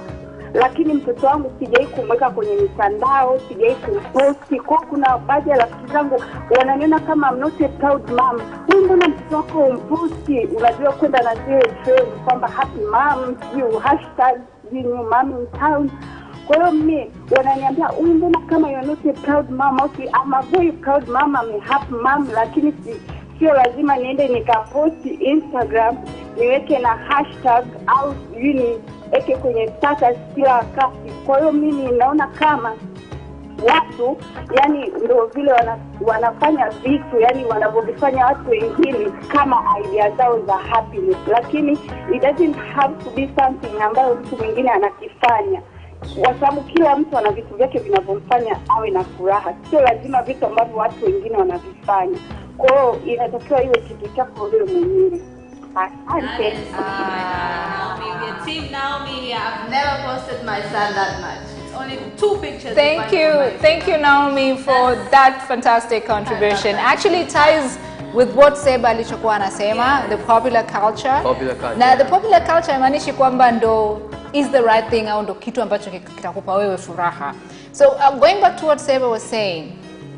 lakini mtoto wangu sijai kumweka kwenye mitandao, sijai kumposti. Kwa kuna baadhi ya rafiki zangu wananiona kama I'm not a proud mom. Wewe mbona mtoto wako umposti? Unajua kwenda na zile trend kwamba happy mom, you hashtag new mom in town. Kwa hiyo mimi wananiambia mbona kama you're not a proud mom. Okay, I'm a very proud mom, I'm a happy mom, lakini sio lazima niende nikaposti Instagram niweke na hashtag au niweke kwenye status kila wakati. Kwa hiyo mimi naona kama watu yani ndio vile wanafanya vitu yani wanavyofanya watu wengine kama idea zao za happiness, lakini it doesn't have to be something ambayo mtu mwingine anakifanya, kwa sababu kila mtu ana vitu vyake vinavyomfanya awe na furaha. Sio lazima vitu ambavyo watu wengine wanavifanya. Kwa hiyo inatakiwa iwe kitu chako wewe mwenyewe. Asante. Naomi, we're team Naomi. I've never posted my son that much. It's only 2 pictures. Thank you, Naomi, for that fantastic contribution. Actually, it ties with what Seba alichokuwa anasema, the popular culture. Na the popular culture imaanishi kwamba ndo is the right thing au ndo kitu ambacho kitakupa wewe furaha. So going back to what Seba was saying,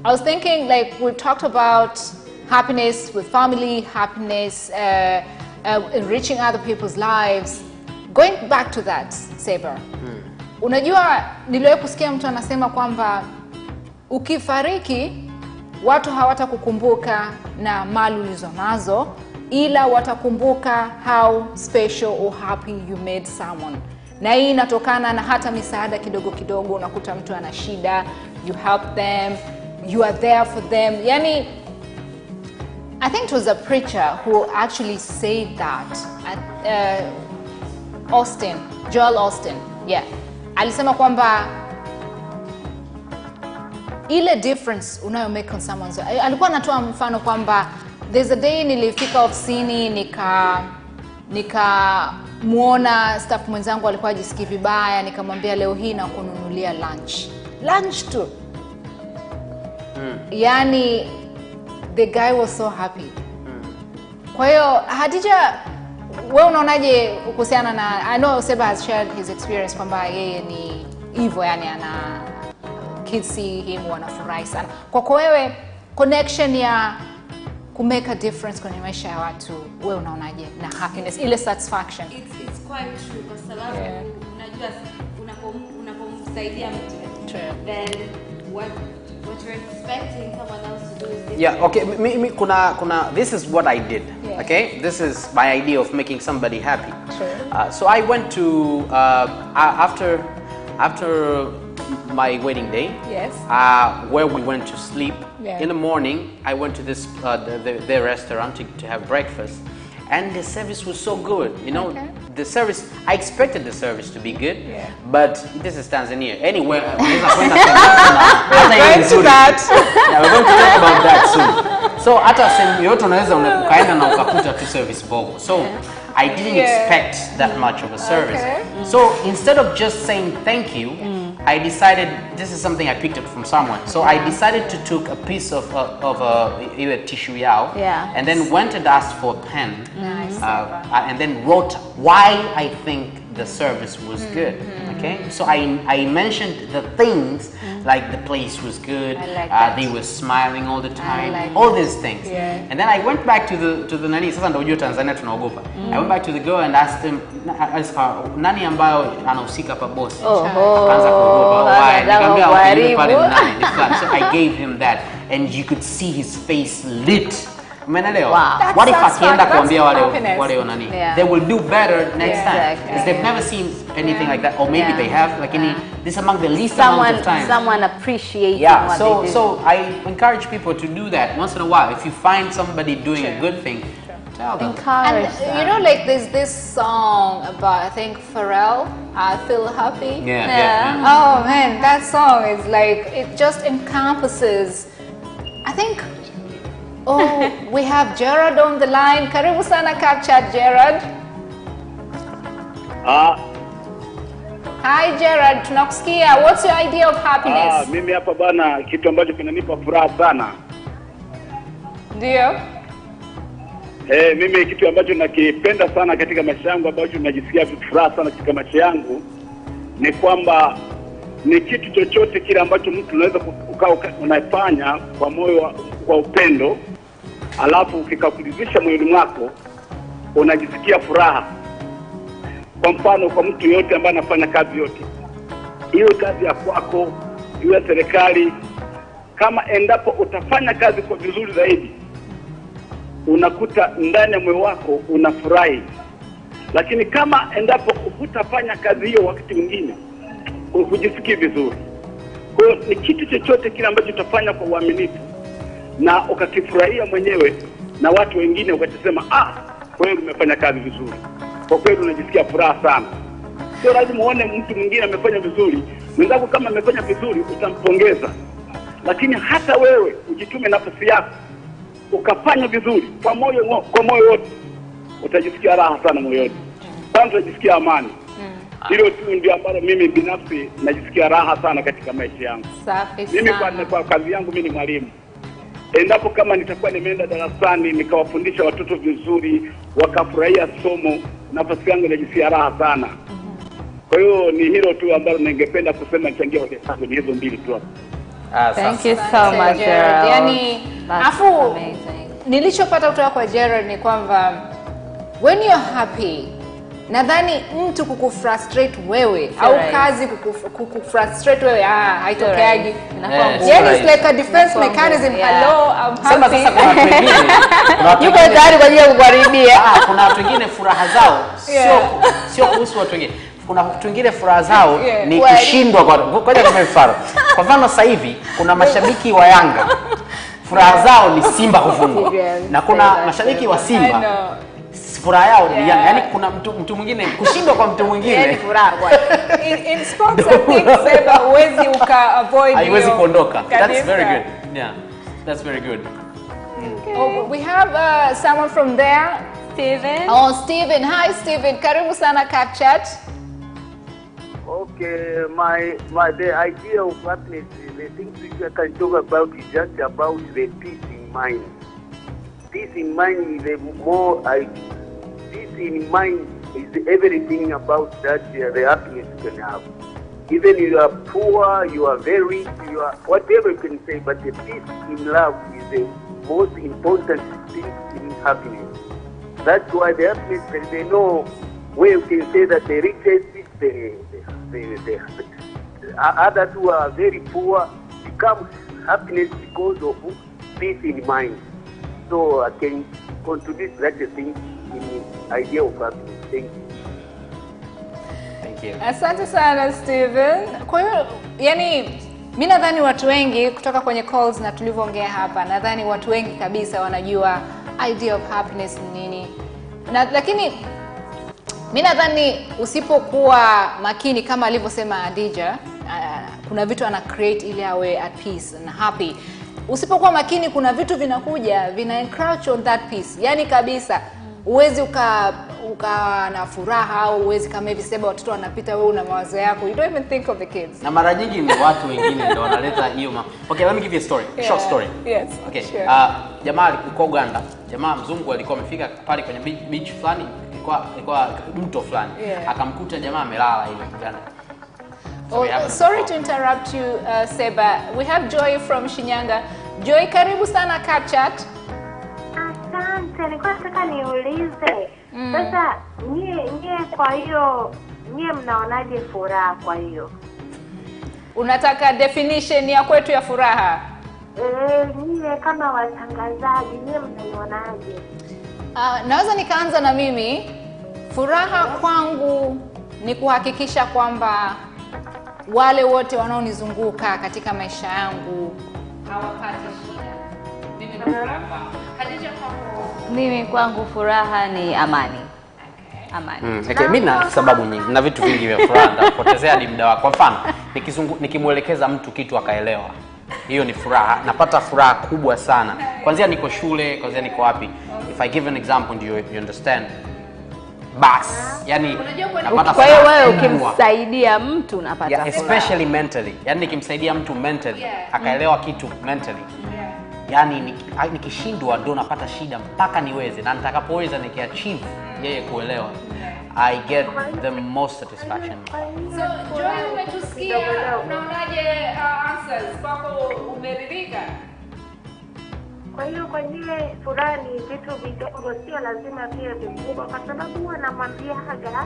I was thinking like we talked about happiness with family, happiness, enriching other people's lives. Going back to that, Seba, unajua niliwahi kusikia mtu anasema kwamba ukifariki watu hawatakukumbuka na mali ulizonazo, ila watakumbuka how special or happy you made someone. Na hii inatokana na hata misaada kidogo kidogo, unakuta mtu ana shida, you help them, you are there for them. Yani I think it was a preacher who actually said that at Joel Austin. Yeah. Alisema kwamba ile difference unayo make on someone's, alikuwa anatoa mfano kwamba there's a day nilifika ofisini muona staff mwenzangu alikuwa ajisikii vibaya, nikamwambia leo hii na kununulia lunch tu. Yani the guy was so happy. Kwa hiyo Hadija, wewe unaonaje kuhusiana na, I know Seba has shared his experience kwamba yeye ni hivyo, yani ana kids see him wanafurahi sana. Kwa wewe connection ya ku make a difference kwenye maisha ya watu, wewe unaonaje na happiness, ile satisfaction? It's quite true kwa sababu unajua unapomsaidia mtu, then what you're expecting someone else to do is different. Yeah, okay, kuna this is what I did. Yeah. Okay, this is my idea of making somebody happy. Sure. So I went to after my wedding day, yes, where we went to sleep. Yeah. In the morning, I went to this their restaurant to have breakfast, and the service was so good. You know, the service, I expected the service to be good, but this is Tanzania. Anyway, we're going to that. Yeah, we're going to talk about that soon. So hata sehemu yote unaweza ukaenda na ukakuta tu service bobo. So I didn't expect that much of a service. So instead of just saying thank you, I decided, this is something I picked up from someone. So I decided to took a piece of either tissue yao, and then went and asked for a pen, and then wrote why I think the service was good. Okay, so I mentioned the things like the place was good, they were smiling all the time, all these things. And then I went back to the nani. Sasa ndio unajua Tanzania tunaogopa. I went back to the girl and asked him, nani ambayo anahusika hapa boss? Akaanza kuogopa. Why? Nikamwambia pale nani. So I gave him that, and you could see his face lit Umeelewa? What if akienda kuambia wale nani? They will do better next time. Because they've never seen anything like that, or maybe they have. Like this is among the least amount of time. Someone appreciating what so they do. so I encourage people to do that once in a while. If you find somebody doing a good thing, tell them. Encourage them. You know, like there's this song about, I think, Pharrell, I Feel Happy. Yeah. Oh man, that song is like, it just encompasses, I think. Oh, we have Gerard on the line. Karibu sana Capchat, Gerard. Hi Gerard, tunakusikia. What's your idea of happiness? Mimi hapa bana, kitu ambacho kinanipa furaha sana. Ndio? Mimi kitu ambacho nakipenda sana katika maisha yangu, ambacho najisikia furaha sana katika maisha yangu, ni kwamba ni kitu chochote kile ambacho mtu unaweza unafanya kwa moyo wa upendo, alafu kikakuridhisha moyoni mwako, unajisikia furaha. Kwa mfano, kwa mtu yote ambaye anafanya kazi yote, iwe kazi ya kwako, iwe serikali, kama endapo utafanya kazi kwa vizuri zaidi, unakuta ndani ya moyo wako unafurahi. Lakini kama endapo utafanya kazi hiyo wakati mwingine, hujisikii vizuri. Kwa hiyo ni kitu chochote kile ambacho utafanya kwa uaminifu na ukakifurahia mwenyewe, na watu wengine wakasema kweli umefanya kazi vizuri, kwa kweli unajisikia furaha sana. Sio lazima uone mtu mwingine amefanya vizuri, mwenzako kama amefanya vizuri utampongeza, lakini hata wewe ujitume nafasi yako ukafanya vizuri kwa moyo wote, utajisikia raha sana moyoni. Kwanza utajisikia amani. Hilo tu ndio ambalo mimi binafsi najisikia raha sana katika maisha yangu. Safi Mimi sana. kwa kazi yangu mimi ni mwalimu. Endapo kama nitakuwa nimeenda darasani nikawafundisha watoto vizuri, wakafurahia somo, nafasi yangu najisikia raha sana. Kwa hiyo ni hilo tu ambalo ningependa kusema, changia hoja zangu ni hizo mbili tu. Thank you so much, Gerald. Yani, afu nilichopata kutoka kwa Gerald ni kwamba when you're happy, nadhani mtu kukufrustrate wewe au kazi kukufrustrate wewe haitokeagi. Yani it's like a defense mechanism. Hello, I'm happy. Sema sasa kuna watu wengine yuko tayari kwa ajili ya kukaribia. Kuna watu wengine furaha zao sio kuhusu watu wengine. Kuna watu wengine furaha zao ni kushindwa kwa kama mfano. Kwa mfano sasa hivi kuna mashabiki wa Yanga, furaha zao ni Simba kufungwa. Na kuna mashabiki wa Simba, furaha yao ni Yanga. Yani kuna mtu mwingine kushindwa kwa mtu mwingine. Ni furaha kwa. In sports I think Seba huwezi avoid. Haiwezi kuondoka. That's very good. Yeah. That's very good. Oh, we have someone from there. Steven. Oh, Steven. Hi Steven. Karibu sana Capchat. Okay, the idea of happiness, the things we can talk about is just about the peace in mind. Peace in mind is peace in mind is everything about that the happiness you can have. Even you are poor, you are very rich, you are whatever you can say, but the peace in love is the most important thing in happiness. That's why the happiness, they know where you can say that the richest is the others who are very poor become happiness because of peace in mind. So I can contribute that thing in the idea of happiness. Thank you. Thank you. Asante sana Steven. Kwa hiyo yani mimi nadhani watu wengi kutoka kwenye calls na tulivyoongea hapa, nadhani watu wengi kabisa wanajua idea of happiness ni nini. Lakini mimi nadhani usipokuwa makini kama alivyosema Adija, kuna vitu ana create ili awe at peace and happy. Usipokuwa makini kuna vitu vinakuja vina encroach on that peace. Yani kabisa uwezi uka na furaha au uwezi kama hivi sema watoto wanapita wewe una mawazo yako. You don't even think of the kids. Na mara nyingi ni watu wengine ndio wanaleta hiyo Okay, let me give you a story. A short story. Yes. Okay. Sure. Jamaa alikuwa Uganda. Jamaa mzungu alikuwa amefika pale kwenye beach fulani, ilikuwa mto fulani. Akamkuta jamaa amelala hivi Uganda. Sorry to interrupt you, Seba. We have Joy from Shinyanga. Joy, karibu sana Capchat. Asante, nilikuwa nataka niulize. Sasa nyie kwa hiyo nyie mnaonaje furaha kwa hiyo? Unataka definition ya kwetu ya furaha? Nyie kama watangazaji, nyie mnaionaje? Naweza nikaanza na mimi. Furaha kwangu ni kuhakikisha kwamba wale wote wanaonizunguka katika maisha yangu hawapati shida. Mimi ni furaha. Khadija, Mimi kwangu furaha ni amani. Amani. Okay, mimi na sababu nyingi na vitu vingi vya furaha napotezea hadi muda wako. Kwa mfano, nikimuelekeza mtu kitu akaelewa. Hiyo ni furaha. Napata furaha kubwa sana. Kwanza niko shule, kwanza niko wapi. If I give an example, do you understand? Bas, yani napata kwa hiyo wewe ukimsaidia mtu unapata furaha. Especially mentally. Yani nikimsaidia mtu mentally, akaelewa kitu mentally. Yani nikishindwa ndo napata shida mpaka niweze, na nitakapoweza nikiachieve yeye kuelewa, I get the most satisfaction. So Joy, umetusikia, unaonaje answers kwako, umeridhika? Kwa hiyo kwa nyie furaha ni vitu vidogo, sio lazima pia vikubwa, kwa sababu huwa namwambiaga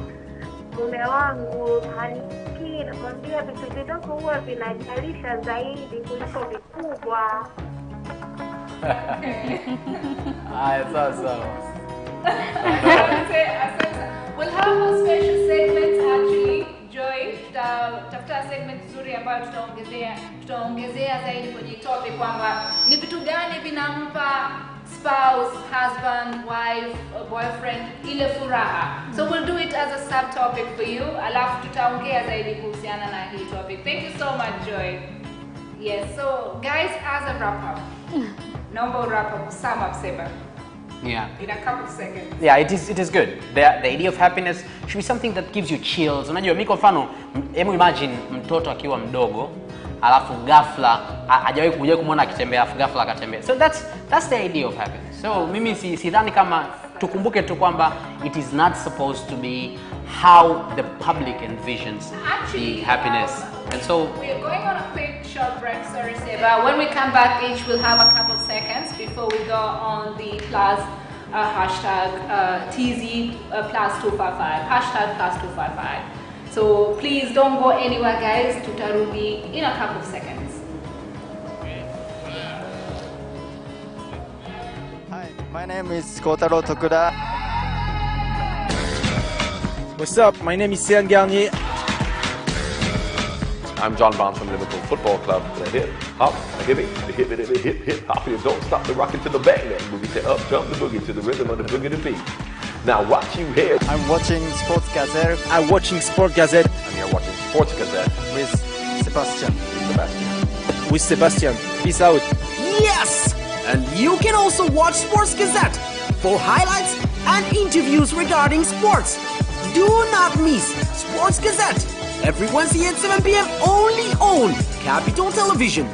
mume wangu hanikii, namwambia vitu vidogo huwa vinajalisha zaidi kuliko vikubwa. Sasa. We'll have a special segment actually, Joy. Tutafuta segment nzuri ambayo tutaongezea zaidi kwenye topic kwamba ni vitu gani vinampa spouse, husband, wife, boyfriend ile furaha. So we'll do it as a subtopic for you. Alafu tutaongea zaidi kuhusiana na hii topic. Thank you so much, Joy. Yes, so guys, as a wrap up. Number wrap up, sum up, Seba. Yeah. In a couple of seconds. Yeah, it is good. The idea of happiness should be something that gives you chills. Unajua mimi kwa mfano, hebu imagine mtoto akiwa mdogo, alafu ghafla hajawahi kuja kumuona akitembea, alafu ghafla akatembea. So that's the idea of happiness. So mimi sidhani kama tukumbuke tu kwamba it is not supposed to be how the public envisions the happiness. And so we're going on a quick short break, sorry Seba. When we come back, each will have a couple of seconds before we go on the plus hashtag TZ plus 255, hashtag plus 255. So please don't go anywhere, guys. Tutarudi in a couple of seconds. Hi, my name is Kotaro Tokuda. What's up? My name is Sean Garnier. I'm John Barnes from Liverpool Football Club. The hip, hop, the hip, the hip, the hip, hip, hop. You don't stop the rockin' to the bang, bang boogie. Say up, jump the boogie to the rhythm of the boogie to beat. Now watch you here. I'm watching Sports Gazette. I'm watching Sport Gazette. And you're watching Sports Gazette. With Sebastian. With Sebastian. Peace out. Yes! And you can also watch Sports Gazette for highlights and interviews regarding sports. Do not miss Sports Gazette every Wednesday at 7 p.m. only on Capital Television.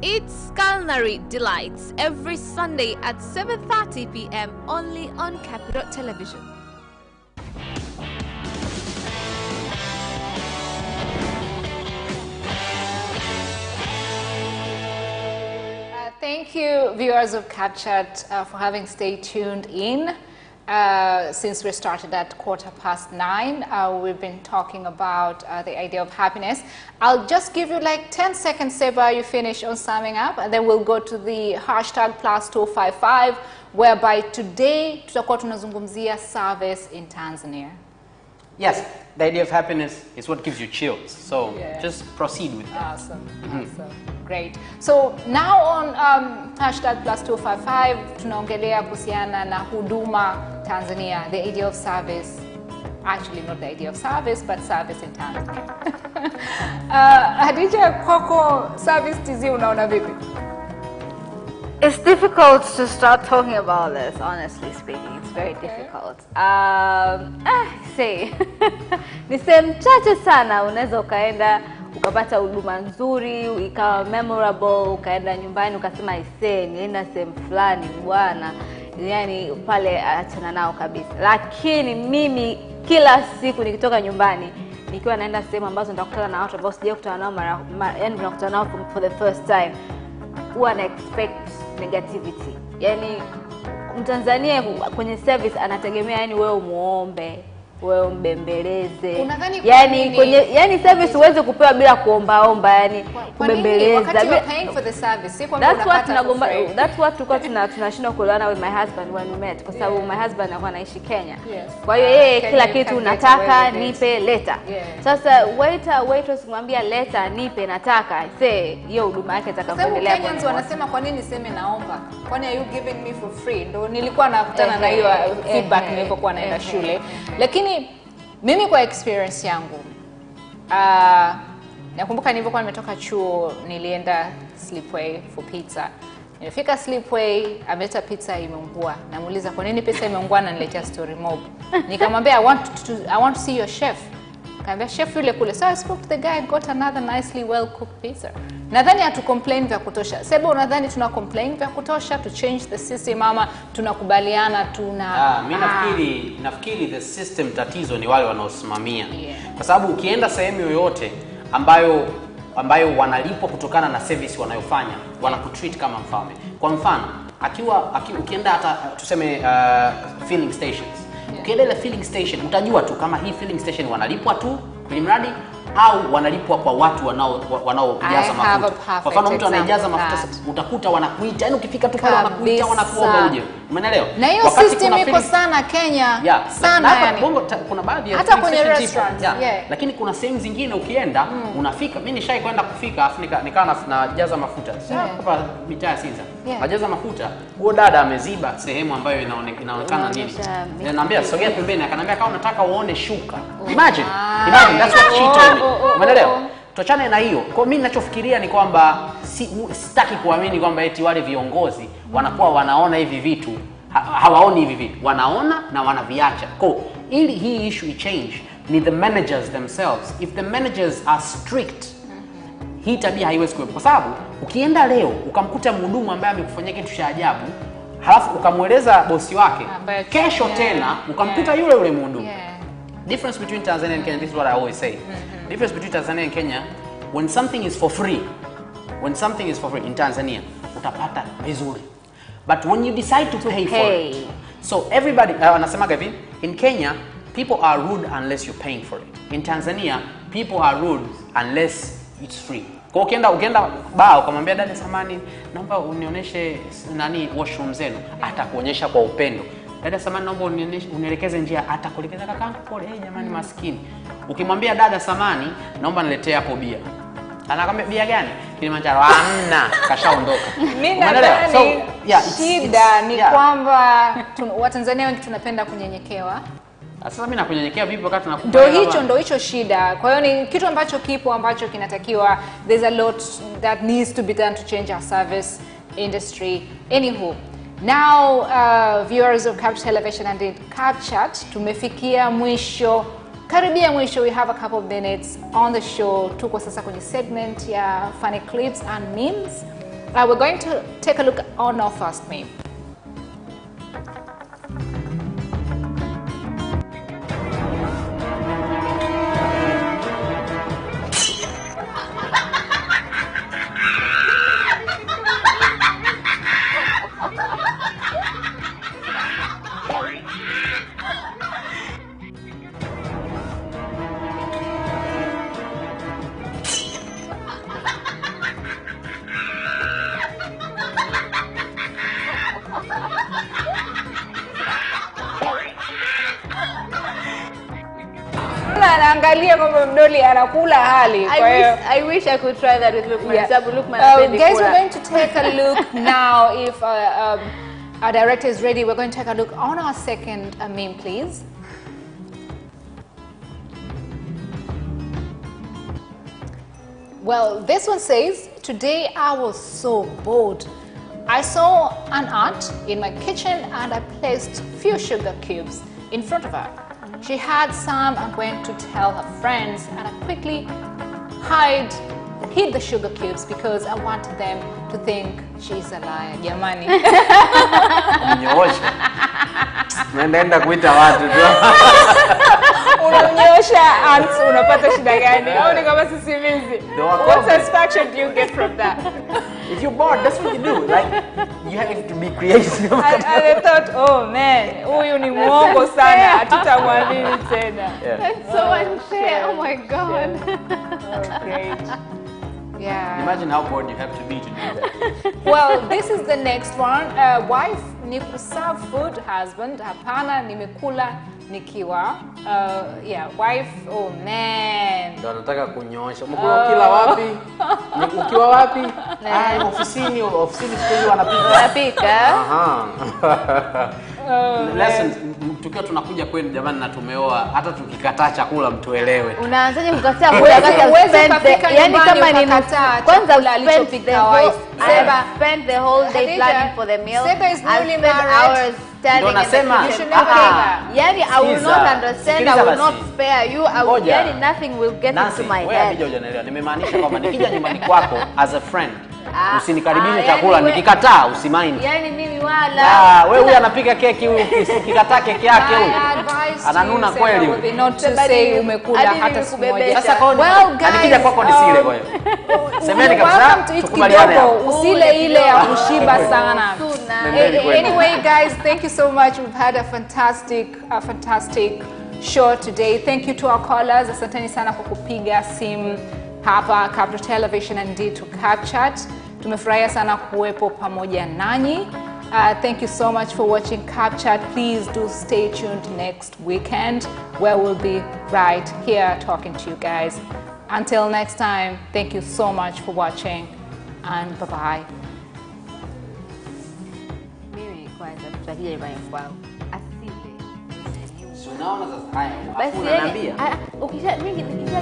It's Culinary Delights every Sunday at 7:30 p.m. only on Capital Television. Thank you, viewers of CapChat, for having stayed tuned in. Since we started at 9:15, we've been talking about the idea of happiness. I'll just give you like 10 seconds, Seba, you finish on summing up, and then we'll go to the hashtag plus 255, whereby today tutakuwa tunazungumzia service in Tanzania. Yes, the idea of happiness is what gives you chills. So just proceed with that. Awesome, awesome. Great. So now on hashtag plus 255, tunaongelea kuhusiana na huduma Tanzania, the idea of service. Actually, not the idea of service, but service in Tanzania. Hadija, kwako service TZ unaona vipi? It's difficult to start talking about this, honestly speaking. It's very difficult. Ni sehemu chache sana unaweza ukaenda ukapata huduma nzuri, ikawa memorable, ukaenda nyumbani ukasema nienda sehemu fulani bwana, yani pale achana nao kabisa. Lakini mimi kila siku nikitoka nyumbani nikiwa naenda sehemu ambazo nitakutana na watu ambao sijakutana nao yani tunakutana nao for the first time, huwa na expect negativity. Yani Mtanzania kwenye service anategemea yani wewe muombe, wewe mbembeleze. Yani service huwezi kupewa bila kuomba yani kubembeleza. Wakati you're paying for the service, si kwamba unapata for free. That's what tunashindwa kuelewana with my husband when we met, kwa sababu my husband anakuwa anaishi Kenya. Kwa hiyo yeye kila kitu nataka nipe leta. Sasa waitress kumwambia leta nipe nataka, hiyo huduma yake itakapoendelea. Kwa Kenyans wanasema kwa nini niseme naomba? Kwani are you giving me for free? Ndio nilikuwa nakutana na hiyo feedback nilipokuwa naenda shule. Lakini mimi kwa experience yangu, nakumbuka nilipokuwa nimetoka chuo nilienda Sleepway for pizza. Nilifika Sleepway, ameleta pizza imeungua. Namuuliza kwa nini pizza imeungua na niletea story mob. Nikamwambia I want to see your chef. Kaambia chef yule kule. So I spoke to the guy and got another nicely well cooked pizza. Nadhani hatu complain vya kutosha. Sebo unadhani tuna complain vya kutosha to change the system ama tunakubaliana mimi nafikiri the system tatizo ni wale wanaosimamia. Kwa sababu ukienda sehemu yoyote ambayo wanalipwa kutokana na service wanayofanya, wanakutreat kama mfalme. Kwa mfano, ukienda hata tuseme filling stations. Ukienda ile filling station utajua tu kama hii filling station wanalipwa tu kwenye mradi au wanalipwa kwa watu wanaojaza mafuta. Kwa mfano mtu anajaza mafuta utakuta wanakuita, yani ukifika tu pale wanakuita wanakuomba uje. Umeelewa? Na hiyo system iko sana Kenya. Sana yani. Kuna baadhi ya hata kwenye restaurant. Lakini kuna sehemu zingine ukienda unafika, mimi nishai kwenda kufika afu nikawa najaza mafuta. Hapa mitaa Sinza. Najaza mafuta, huo dada ameziba sehemu ambayo inaonekana nini. Ninaambia sogea pembeni, akaniambia kama unataka uone shuka. Imagine that's what she told me. Umeelewa? Tuachane na hiyo. Kwa mimi ninachofikiria ni kwamba sitaki kuamini kwamba eti wale viongozi wanakuwa wanaona hivi vitu, hawaoni hivi vitu. Wanaona na wanaviacha. Kwa ili hii issue change ni the managers themselves. If the managers are strict, hii tabia haiwezi kuwepo. Kwa sababu ukienda leo ukamkuta mhudumu ambaye amekufanyia kitu cha ajabu, halafu ukamweleza bosi wake, kesho tena ukamkuta yule mhudumu. Difference between Tanzania and Kenya, this is what I always say. Difference between Tanzania and Kenya, when something is for free in Tanzania, utapata vizuri. But when you decide to pay for it, so everybody, anasemaga hivi, in Kenya, people are rude unless you're paying for it. In Tanzania, people are rude unless it's free. Kwa ukienda baa ukamwambia dada samani, naomba unionyeshe washroom zenu, atakuonyesha kwa upendo. Dada samani naomba unielekeze njia, atakuelekeza kakaangu pole, jamani maskini. Ukimwambia dada samani naomba niletee hapo bia, anakwambia bia gani? Kilimanjaro. Hamna, kashaondoka. Mimi nadhani shida ni kwamba Watanzania wengi tunapenda kunyenyekewa. Sasa mimi nakunyenyekea vipi wakati nakupa? Ndio hicho shida. Kwa hiyo ni kitu ambacho kinatakiwa, there's a lot that needs to be done to change our service industry. Anywho, now viewers of Capital Television and CapChat, tumefikia mwisho. Karibia mwisho, we have a couple of minutes on the show. Tuko sasa kwenye segment ya funny clips and memes. We're going to take a look on our first meme. Anaangalia kwamba mdoli anakula hali. I wish I could try that with Lukman. Guys, we're going to take a look now. If our director is ready, we're going to take a look on our second meme, please. Well, this one says, today I was so bored. I saw an aunt in my kitchen and I placed few sugar cubes in front of her. She had some and went to tell her friends, and I quickly hid the sugar cubes because I wanted them to think she's a liar. Jamani. Mnyoosha. Naenda kuita watu tu. Unamnyosha aunts unapata shida gani? Au ni kama sisimizi? What satisfaction do you get from that? If you're bored, that's what you do. Like, you have to be creative. I thought, oh man, huyu ni mwongo sana, hatutamwamini tena. That's so unfair. Oh my God. Okay. Yeah. Imagine how bored you have to be to do that. Well, this is the next one. Wife, ni kuserve food. Husband, hapana, nimekula nikiwa. Yeah, wife, oh man. Ndio nataka kunyoosha. Umekula kila wapi? Ukiwa wapi? Ofisini siku hiyo wanapika. Aha. Lessons, tukiwa tunakuja kwenu jamani na tumeoa, hata tukikataa chakula mtuelewe. Unaanzaje kukataa kula kati yani kama ni kwanza alichopika wife. Spend the whole day planning for the meal. I spend hours standing in the kitchen. Yani I will not understand, I will not spare you. Yani nothing will get into my head. Wewe nimemaanisha kwamba nikija nyumbani kwako as a friend, usinikaribishe chakula, nikikataa usimaini. Yani mimi wala. Wewe huyu anapika keki, huyu ukikataa keki yake huyu ananuna kweli huyu. Not to say umekula hata siku moja. Sasa kwa nikija kwako nisile kwa hiyo. Semeni kabisa tukubaliane hapo. Usile ile ya kushiba sana. Anyway guys, thank you so much. We've had a fantastic show today. Thank you to our callers. Asanteni sana kwa kupiga simu hapa Capital Television and indeed to CapChat. Tumefurahia sana kuwepo pamoja nanyi. Thank you so much for watching CapChat. Please do stay tuned next weekend where we'll be right here talking to you guys. Until next time, thank you so much for watching and bye-bye. Mimi kwanza tutakija nyumbani kwao. Asile. Unaona sasa haya. Basi ukisha mimi nikijua